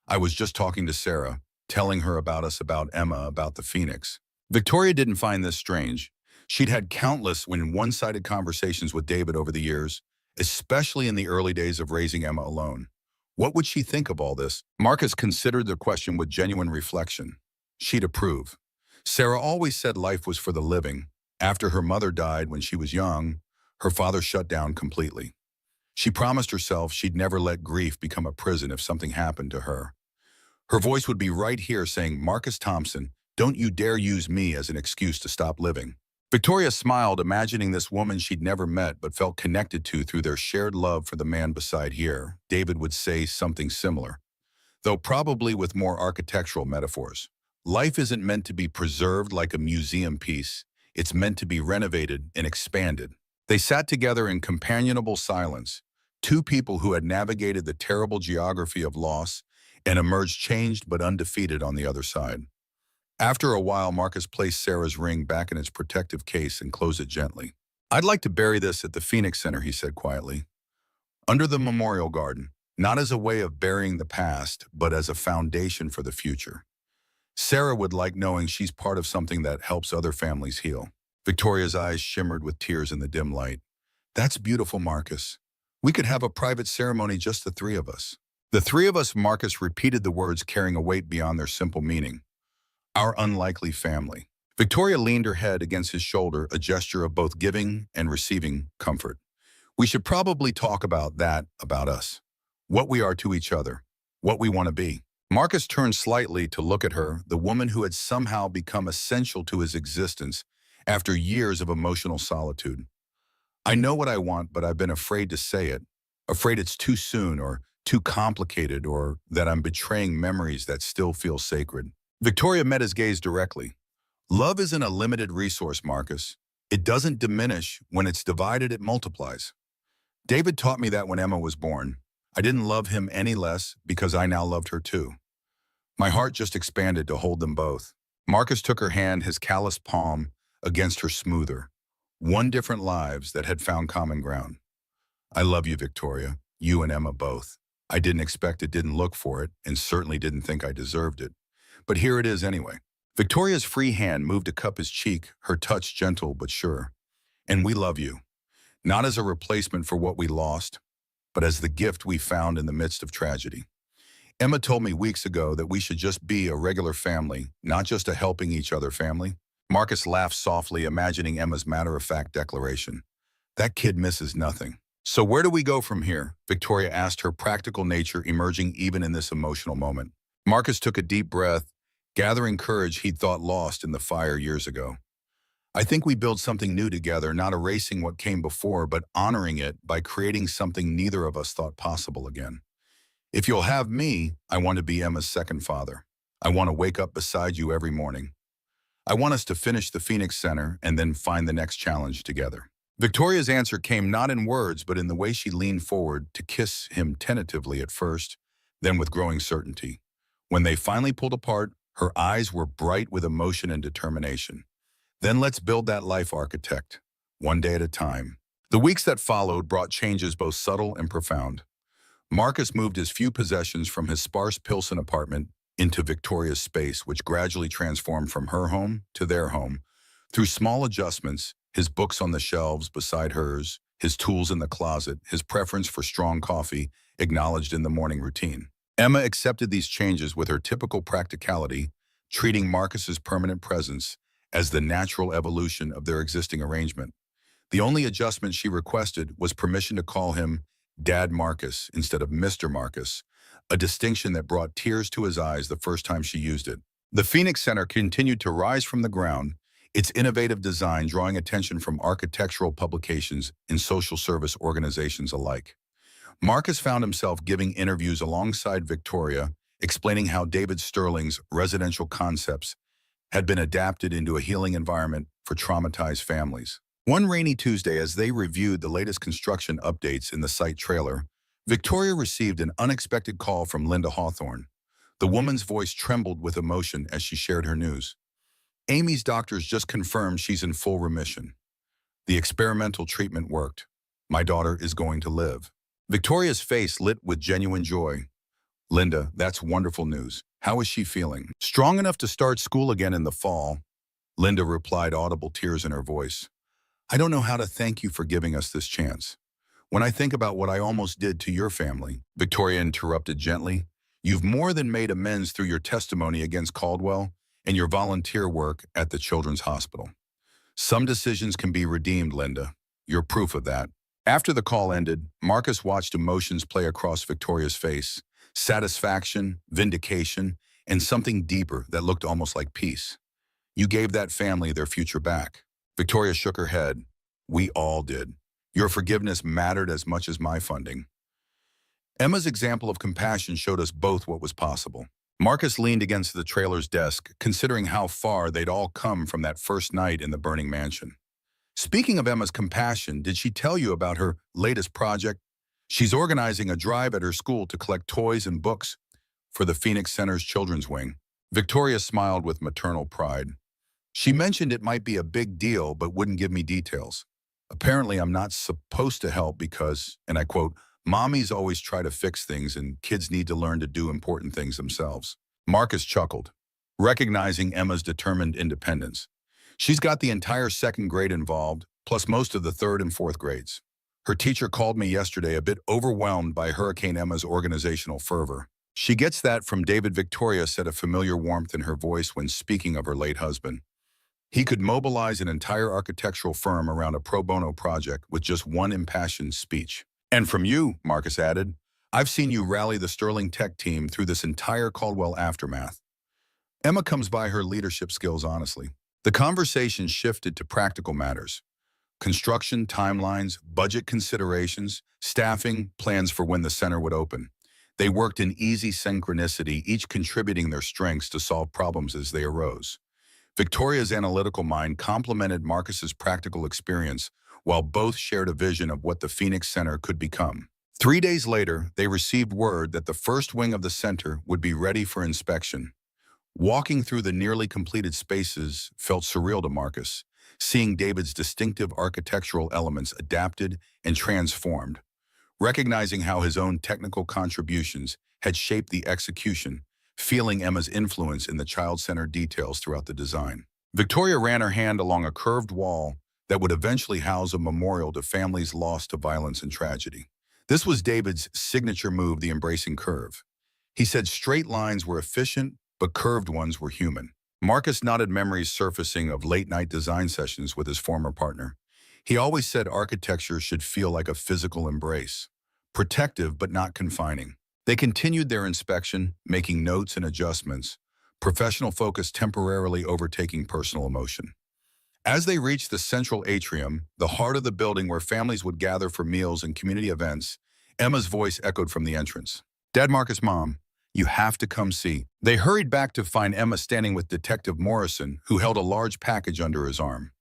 I was just talking to Sarah, telling her about us, about Emma, about the Phoenix. Victoria didn't find this strange. She'd had countless one-sided conversations with David over the years, especially in the early days of raising Emma alone. What would she think of all this? Marcus considered the question with genuine reflection. She'd approve. Sarah always said life was for the living. After her mother died when she was young, her father shut down completely. She promised herself she'd never let grief become a prison if something happened to her. Her voice would be right here saying, Marcus Thompson, don't you dare use me as an excuse to stop living. Victoria smiled, imagining this woman she'd never met but felt connected to through their shared love for the man beside her. David would say something similar, though probably with more architectural metaphors. Life isn't meant to be preserved like a museum piece. It's meant to be renovated and expanded. They sat together in companionable silence, two people who had navigated the terrible geography of loss and emerged changed but undefeated on the other side. After a while, Marcus placed Sarah's ring back in its protective case and closed it gently. I'd like to bury this at the Phoenix Center, he said quietly. Under the memorial garden, not as a way of burying the past, but as a foundation for the future. Sarah would like knowing she's part of something that helps other families heal. Victoria's eyes shimmered with tears in the dim light. That's beautiful, Marcus. We could have a private ceremony, just the three of us. The three of us, Marcus repeated the words, carrying a weight beyond their simple meaning. Our unlikely family. Victoria leaned her head against his shoulder, a gesture of both giving and receiving comfort. We should probably talk about that, about us. What we are to each other. What we want to be. Marcus turned slightly to look at her, the woman who had somehow become essential to his existence after years of emotional solitude. I know what I want, but I've been afraid to say it. Afraid it's too soon or too complicated, or that I'm betraying memories that still feel sacred. Victoria met his gaze directly. Love isn't a limited resource, Marcus. It doesn't diminish. When it's divided, it multiplies. David taught me that when Emma was born. I didn't love him any less because I now loved her too. My heart just expanded to hold them both. Marcus took her hand, his calloused palm against her smoother. One different lives that had found common ground. I love you, Victoria. You and Emma both. I didn't expect it, didn't look for it, and certainly didn't think I deserved it. But here it is anyway. Victoria's free hand moved to cup his cheek, her touch gentle but sure. And we love you. Not as a replacement for what we lost, but as the gift we found in the midst of tragedy. Emma told me weeks ago that we should just be a regular family, not just a helping each other family. Marcus laughed softly, imagining Emma's matter-of-fact declaration. That kid misses nothing. So where do we go from here? Victoria asked, her practical nature emerging even in this emotional moment. Marcus took a deep breath, gathering courage he'd thought lost in the fire years ago. I think we build something new together, not erasing what came before, but honoring it by creating something neither of us thought possible again. If you'll have me, I want to be Emma's second father. I want to wake up beside you every morning. I want us to finish the Phoenix Center and then find the next challenge together. Victoria's answer came not in words, but in the way she leaned forward to kiss him tentatively at first, then with growing certainty. When they finally pulled apart, her eyes were bright with emotion and determination. Then let's build that life, architect, one day at a time. The weeks that followed brought changes both subtle and profound. Marcus moved his few possessions from his sparse Pilsen apartment into Victoria's space, which gradually transformed from her home to their home. Through small adjustments, his books on the shelves beside hers, his tools in the closet, his preference for strong coffee acknowledged in the morning routine. Emma accepted these changes with her typical practicality, treating Marcus's permanent presence as the natural evolution of their existing arrangement. The only adjustment she requested was permission to call him Dad Marcus instead of Mr. Marcus, a distinction that brought tears to his eyes the first time she used it. The Phoenix Center continued to rise from the ground, its innovative design drawing attention from architectural publications and social service organizations alike. Marcus found himself giving interviews alongside Victoria, explaining how David Sterling's residential concepts had been adapted into a healing environment for traumatized families. One rainy Tuesday, as they reviewed the latest construction updates in the site trailer, Victoria received an unexpected call from Linda Hawthorne. The woman's voice trembled with emotion as she shared her news. Amy's doctors just confirmed she's in full remission. The experimental treatment worked. My daughter is going to live. Victoria's face lit with genuine joy. Linda, that's wonderful news. How is she feeling? Strong enough to start school again in the fall. Linda replied, audible tears in her voice. I don't know how to thank you for giving us this chance. When I think about what I almost did to your family, Victoria interrupted gently, you've more than made amends through your testimony against Caldwell and your volunteer work at the Children's Hospital. Some decisions can be redeemed, Linda. You're proof of that. After the call ended, Marcus watched emotions play across Victoria's face, satisfaction, vindication, and something deeper that looked almost like peace. You gave that family their future back. Victoria shook her head. We all did. Your forgiveness mattered as much as my funding. Emma's example of compassion showed us both what was possible. Marcus leaned against the trailer's desk, considering how far they'd all come from that first night in the burning mansion. Speaking of Emma's compassion, did she tell you about her latest project? She's organizing a drive at her school to collect toys and books for the Phoenix Center's children's wing. Victoria smiled with maternal pride. She mentioned it might be a big deal, but wouldn't give me details. Apparently, I'm not supposed to help because, and I quote, mommies always try to fix things and kids need to learn to do important things themselves. Marcus chuckled, recognizing Emma's determined independence. She's got the entire second grade involved, plus most of the third and fourth grades. Her teacher called me yesterday a bit overwhelmed by Hurricane Emma's organizational fervor. She gets that from David. Victoria said, a familiar warmth in her voice when speaking of her late husband. He could mobilize an entire architectural firm around a pro bono project with just one impassioned speech. And from you, Marcus added, I've seen you rally the Sterling Tech team through this entire Caldwell aftermath. Emma comes by her leadership skills honestly. The conversation shifted to practical matters. Construction, timelines, budget considerations, staffing, plans for when the center would open. They worked in easy synchronicity, each contributing their strengths to solve problems as they arose. Victoria's analytical mind complemented Marcus's practical experience, while both shared a vision of what the Phoenix Center could become. 3 days later, they received word that the first wing of the center would be ready for inspection. Walking through the nearly completed spaces felt surreal to Marcus, seeing David's distinctive architectural elements adapted and transformed. Recognizing how his own technical contributions had shaped the execution, feeling Emma's influence in the child-centered details throughout the design. Victoria ran her hand along a curved wall that would eventually house a memorial to families lost to violence and tragedy. This was David's signature move, the embracing curve. He said straight lines were efficient, but curved ones were human. Marcus nodded, memories surfacing of late-night design sessions with his former partner. He always said architecture should feel like a physical embrace, protective but not confining. They continued their inspection, making notes and adjustments, professional focus temporarily overtaking personal emotion. As they reached the central atrium, the heart of the building where families would gather for meals and community events, Emma's voice echoed from the entrance. Dad, Marcus, Mom, you have to come see. They hurried back to find Emma standing with Detective Morrison, who held a large package under his arm.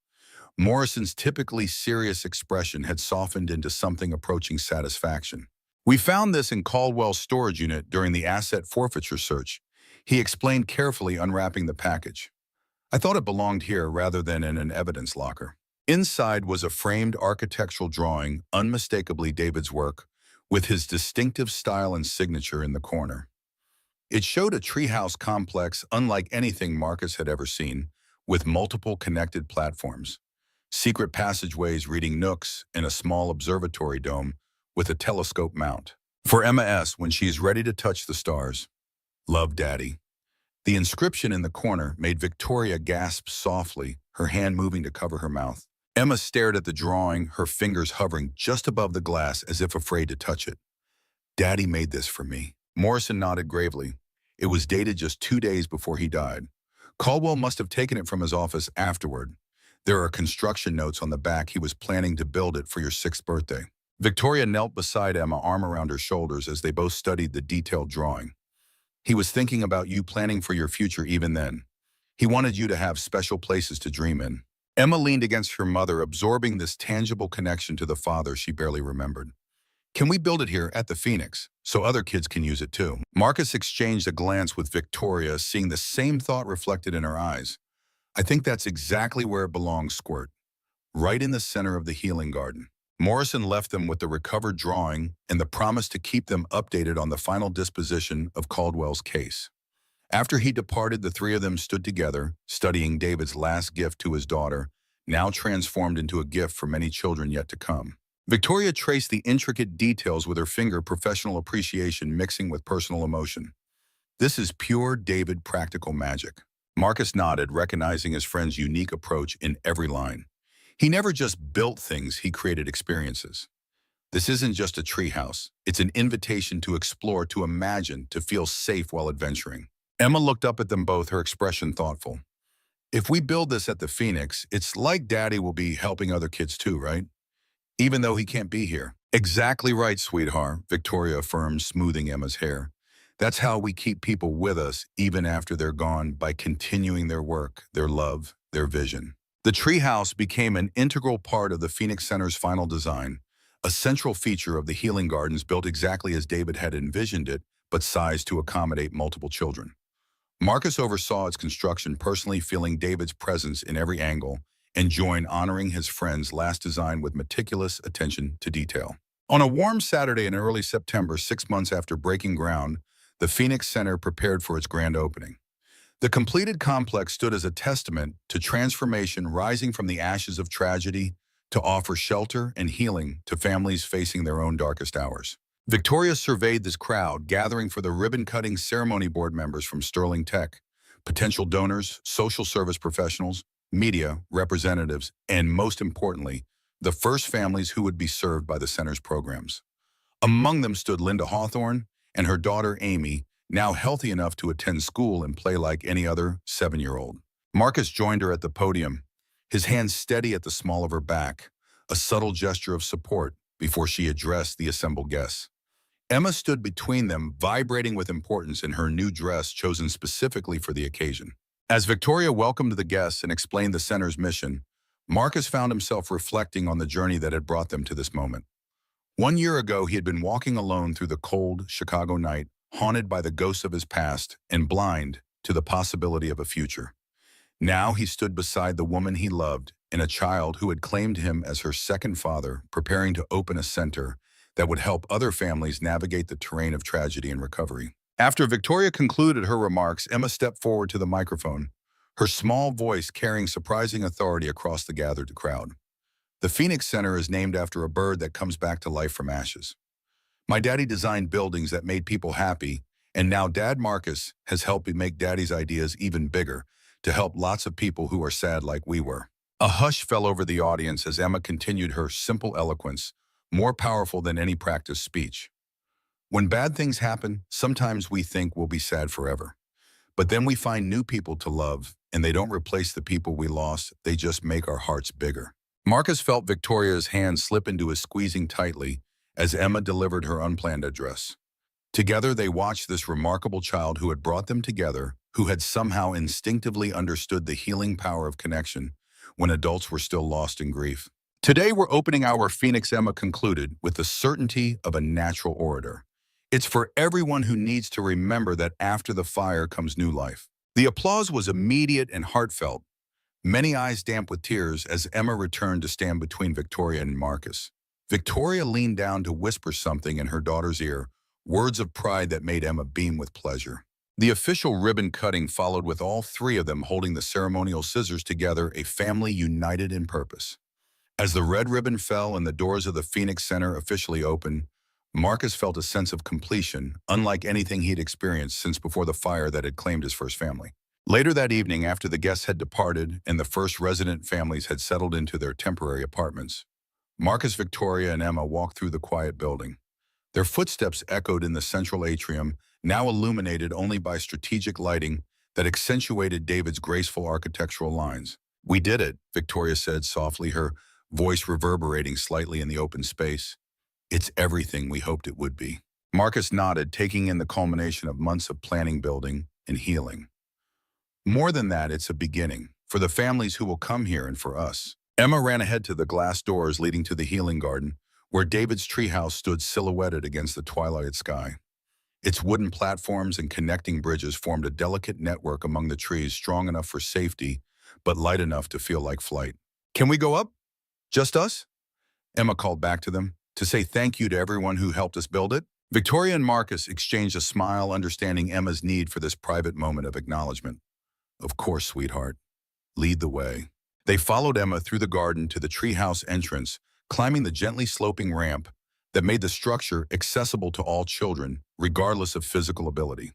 Morrison's typically serious expression had softened into something approaching satisfaction. We found this in Caldwell's storage unit during the asset forfeiture search. He explained, carefully unwrapping the package. I thought it belonged here rather than in an evidence locker. Inside was a framed architectural drawing, unmistakably David's work, with his distinctive style and signature in the corner. It showed a treehouse complex unlike anything Marcus had ever seen, with multiple connected platforms. secret passageways reading nooks, and a small observatory dome with a telescope mount. For Emma S., when she is ready to touch the stars, love Daddy. The inscription in the corner made Victoria gasp softly, her hand moving to cover her mouth. Emma stared at the drawing, her fingers hovering just above the glass as if afraid to touch it. Daddy made this for me. Morrison nodded gravely. It was dated just 2 days before he died. Caldwell must have taken it from his office afterward. There are construction notes on the back. He was planning to build it for your 6th birthday. Victoria knelt beside Emma, arm around her shoulders as they both studied the detailed drawing. He was thinking about you, planning for your future even then. He wanted you to have special places to dream in. Emma leaned against her mother, absorbing this tangible connection to the father she barely remembered. Can we build it here at the Phoenix so other kids can use it too? Marcus exchanged a glance with Victoria, seeing the same thought reflected in her eyes. I think that's exactly where it belongs, Squirt. Right in the center of the healing garden. Morrison left them with the recovered drawing and the promise to keep them updated on the final disposition of Caldwell's case. After he departed, the three of them stood together, studying David's last gift to his daughter, now transformed into a gift for many children yet to come. Victoria traced the intricate details with her finger, professional appreciation mixing with personal emotion. This is pure David practical magic. Marcus nodded, recognizing his friend's unique approach in every line. He never just built things, he created experiences. This isn't just a treehouse. It's an invitation to explore, to imagine, to feel safe while adventuring. Emma looked up at them both, her expression thoughtful. If we build this at the Phoenix, it's like Daddy will be helping other kids too, right? Even though he can't be here. Exactly right, sweetheart, Victoria affirmed, smoothing Emma's hair. That's how we keep people with us even after they're gone, by continuing their work, their love, their vision. The treehouse became an integral part of the Phoenix Center's final design, a central feature of the healing gardens built exactly as David had envisioned it, but sized to accommodate multiple children. Marcus oversaw its construction, personally feeling David's presence in every angle, and joined honoring his friend's last design with meticulous attention to detail. On a warm Saturday in early September, 6 months after breaking ground, the Phoenix Center prepared for its grand opening. The completed complex stood as a testament to transformation, rising from the ashes of tragedy to offer shelter and healing to families facing their own darkest hours. Victoria surveyed this crowd, gathering for the ribbon-cutting ceremony. Board members from Sterling Tech, potential donors, social service professionals, media, representatives, and most importantly, the first families who would be served by the center's programs. Among them stood Linda Hawthorne and her daughter Amy, now healthy enough to attend school and play like any other 7-year-old. Marcus joined her at the podium, his hand steady at the small of her back, a subtle gesture of support before she addressed the assembled guests. Emma stood between them, vibrating with importance in her new dress chosen specifically for the occasion. As Victoria welcomed the guests and explained the center's mission, Marcus found himself reflecting on the journey that had brought them to this moment. 1 year ago, he had been walking alone through the cold Chicago night, haunted by the ghosts of his past and blind to the possibility of a future. Now he stood beside the woman he loved and a child who had claimed him as her second father, preparing to open a center that would help other families navigate the terrain of tragedy and recovery. After Victoria concluded her remarks, Emma stepped forward to the microphone, her small voice carrying surprising authority across the gathered crowd. The Phoenix Center is named after a bird that comes back to life from ashes. My daddy designed buildings that made people happy, and now Dad Marcus has helped me make Daddy's ideas even bigger to help lots of people who are sad like we were. A hush fell over the audience as Emma continued her simple eloquence, more powerful than any practiced speech. When bad things happen, sometimes we think we'll be sad forever. But then we find new people to love, and they don't replace the people we lost, they just make our hearts bigger. Marcus felt Victoria's hand slip into his squeezing tightly as Emma delivered her unplanned address. Together they watched this remarkable child who had brought them together, who had somehow instinctively understood the healing power of connection when adults were still lost in grief. Today we're opening our Phoenix, Emma concluded, with the certainty of a natural orator. It's for everyone who needs to remember that after the fire comes new life. The applause was immediate and heartfelt, many eyes damp with tears as Emma returned to stand between Victoria and Marcus. Victoria leaned down to whisper something in her daughter's ear, words of pride that made Emma beam with pleasure. The official ribbon cutting followed, with all three of them holding the ceremonial scissors together, a family united in purpose. As the red ribbon fell and the doors of the Phoenix Center officially opened, Marcus felt a sense of completion, unlike anything he'd experienced since before the fire that had claimed his first family. Later that evening, after the guests had departed and the first resident families had settled into their temporary apartments, Marcus, Victoria, and Emma walked through the quiet building. Their footsteps echoed in the central atrium, now illuminated only by strategic lighting that accentuated David's graceful architectural lines. "We did it," Victoria said softly, her voice reverberating slightly in the open space. "It's everything we hoped it would be." Marcus nodded, taking in the culmination of months of planning, building, and healing. "More than that, it's a beginning, for the families who will come here and for us." Emma ran ahead to the glass doors leading to the healing garden, where David's treehouse stood silhouetted against the twilight sky. Its wooden platforms and connecting bridges formed a delicate network among the trees, strong enough for safety, but light enough to feel like flight. "Can we go up? Just us?" Emma called back to them, "to say thank you to everyone who helped us build it." Victoria and Marcus exchanged a smile, understanding Emma's need for this private moment of acknowledgement. "Of course, sweetheart. Lead the way." They followed Emma through the garden to the treehouse entrance, climbing the gently sloping ramp that made the structure accessible to all children, regardless of physical ability.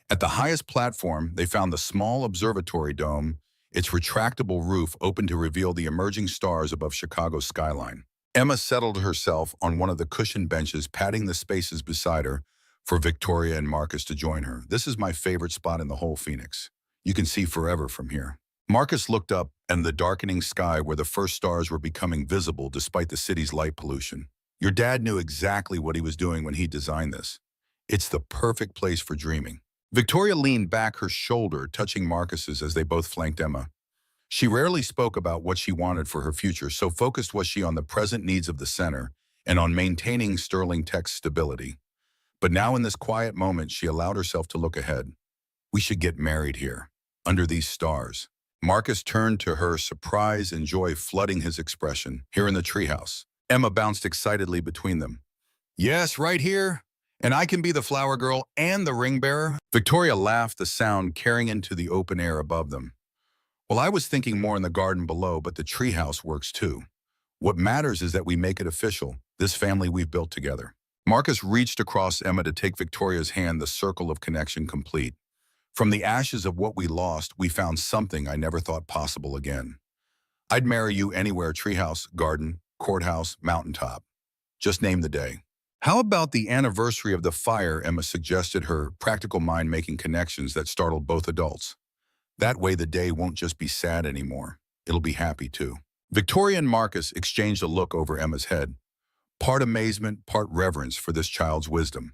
At the highest platform, they found the small observatory dome, its retractable roof open to reveal the emerging stars above Chicago's skyline. Emma settled herself on one of the cushioned benches, patting the spaces beside her for Victoria and Marcus to join her. "This is my favorite spot in the whole Phoenix. You can see forever from here." Marcus looked up and the darkening sky where the first stars were becoming visible despite the city's light pollution. "Your dad knew exactly what he was doing when he designed this. It's the perfect place for dreaming." Victoria leaned back, her shoulder touching Marcus's as they both flanked Emma. She rarely spoke about what she wanted for her future, so focused was she on the present needs of the center and on maintaining Sterling Tech's stability. But now in this quiet moment, she allowed herself to look ahead. "We should get married here, under these stars." Marcus turned to her, surprise and joy flooding his expression. "Here in the treehouse." Emma bounced excitedly between them. "Yes, right here. And I can be the flower girl and the ring bearer." Victoria laughed, the sound carrying into the open air above them. "Well, I was thinking more in the garden below, but the treehouse works too. What matters is that we make it official, this family we've built together." Marcus reached across Emma to take Victoria's hand, the circle of connection complete. "From the ashes of what we lost, we found something I never thought possible again. I'd marry you anywhere, treehouse, garden, courthouse, mountaintop. Just name the day." "How about the anniversary of the fire?" Emma suggested, her practical mind making connections that startled both adults. "That way the day won't just be sad anymore. It'll be happy too." Victoria and Marcus exchanged a look over Emma's head, part amazement, part reverence for this child's wisdom.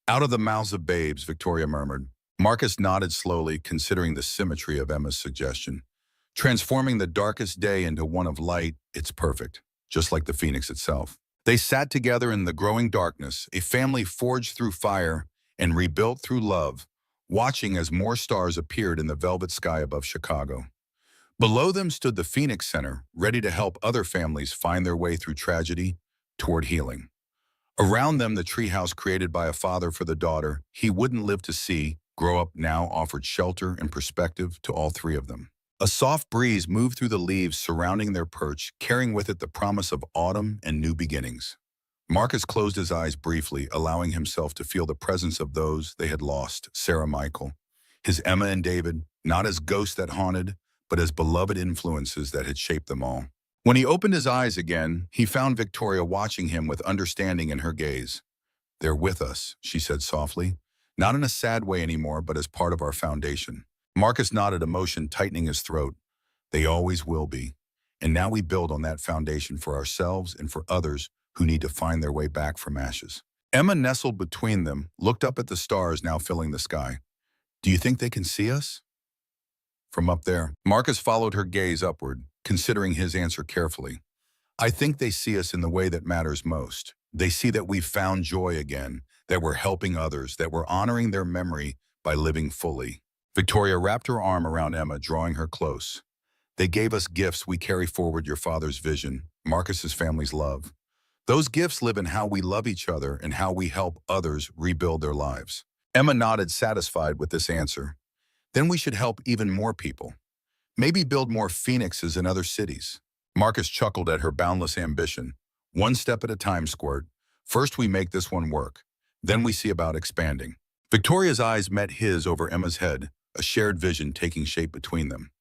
"Out of the mouths of babes," Victoria murmured. Marcus nodded slowly, considering the symmetry of Emma's suggestion. "Transforming the darkest day into one of light, it's perfect, just like the Phoenix itself." They sat together in the growing darkness, a family forged through fire and rebuilt through love, watching as more stars appeared in the velvet sky above Chicago. Below them stood the Phoenix Center, ready to help other families find their way through tragedy toward healing. Around them, the treehouse created by a father for the daughter he wouldn't live to see grow up now offered shelter and perspective to all three of them. A soft breeze moved through the leaves surrounding their perch, carrying with it the promise of autumn and new beginnings. Marcus closed his eyes briefly, allowing himself to feel the presence of those they had lost, Sarah, Michael, his Emma and David, not as ghosts that haunted, but as beloved influences that had shaped them all. When he opened his eyes again, he found Victoria watching him with understanding in her gaze. "They're with us," she said softly, "not in a sad way anymore, but as part of our foundation." Marcus nodded, emotion tightening his throat. "They always will be. And now we build on that foundation for ourselves and for others who need to find their way back from ashes." Emma nestled between them, looked up at the stars now filling the sky. "Do you think they can see us?" "From up there." Marcus followed her gaze upward, considering his answer carefully. "I think they see us in the way that matters most. They see that we've found joy again, that we're helping others, that we're honoring their memory by living fully." Victoria wrapped her arm around Emma, drawing her close. "They gave us gifts. We carry forward your father's vision, Marcus's family's love. Those gifts live in how we love each other and how we help others rebuild their lives." Emma nodded, satisfied with this answer. "Then we should help even more people. Maybe build more Phoenixes in other cities." Marcus chuckled at her boundless ambition. One step at a time, Squirt. First we make this one work. Then we see about expanding. Victoria's eyes met his over Emma's head, a shared vision taking shape between them.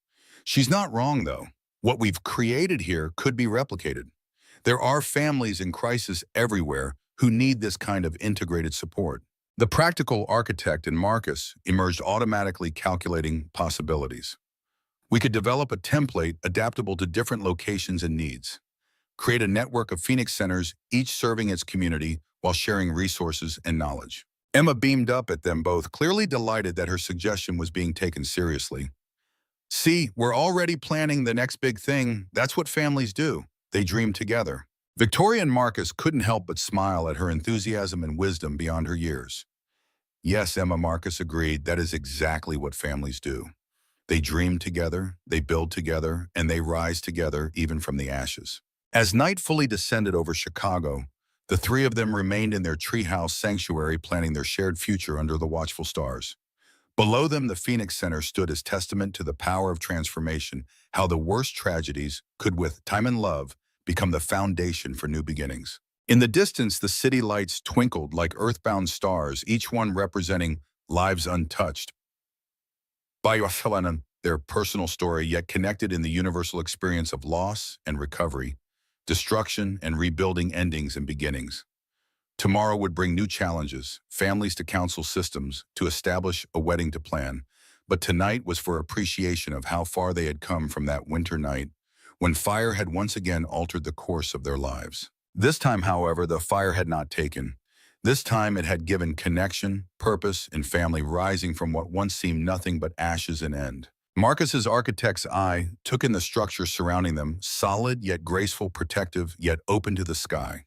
She's not wrong, though. What we've created here could be replicated. There are families in crisis everywhere who need this kind of integrated support. The practical architect in Marcus emerged automatically calculating possibilities. We could develop a template adaptable to different locations and needs. Create a network of Phoenix centers, each serving its community while sharing resources and knowledge. Emma beamed up at them both, clearly delighted that her suggestion was being taken seriously. See, we're already planning the next big thing. That's what families do. They dream together. Victoria and Marcus couldn't help but smile at her enthusiasm and wisdom beyond her years. Yes, Emma, Marcus agreed, that is exactly what families do. They dream together, they build together, and they rise together even from the ashes. As night fully descended over Chicago, the three of them remained in their treehouse sanctuary planning their shared future under the watchful stars. Below them, the Phoenix Center stood as testament to the power of transformation, how the worst tragedies could, with time and love, become the foundation for new beginnings. In the distance, the city lights twinkled like earthbound stars, each one representing lives untouched by their personal story, yet connected in the universal experience of loss and recovery, destruction and rebuilding, endings and beginnings. Tomorrow would bring new challenges, families to counsel systems, to establish a wedding to plan. But tonight was for appreciation of how far they had come from that winter night when fire had once again altered the course of their lives. This time, however, the fire had not taken. This time it had given connection, purpose, and family, rising from what once seemed nothing but ashes and end. Marcus's architect's eye took in the structure surrounding them, solid yet graceful, protective yet open to the sky.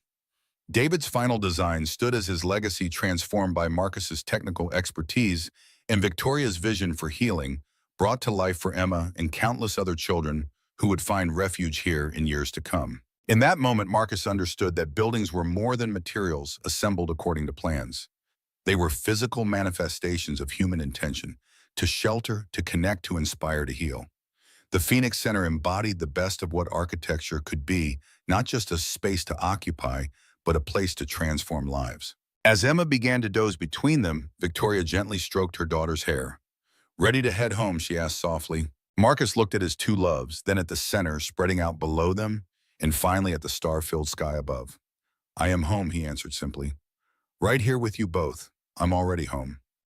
David's final design stood as his legacy, transformed by Marcus's technical expertise and Victoria's vision for healing, brought to life for Emma and countless other children who would find refuge here in years to come. In that moment, Marcus understood that buildings were more than materials assembled according to plans. They were physical manifestations of human intention, to shelter, to connect, to inspire, to heal. The Phoenix Center embodied the best of what architecture could be, not just a space to occupy, but a place to transform lives. As Emma began to doze between them, Victoria gently stroked her daughter's hair. Ready to head home, she asked softly. Marcus looked at his two loves, then at the center spreading out below them, and finally at the star-filled sky above. I am home, he answered simply. Right here with you both. I'm already home.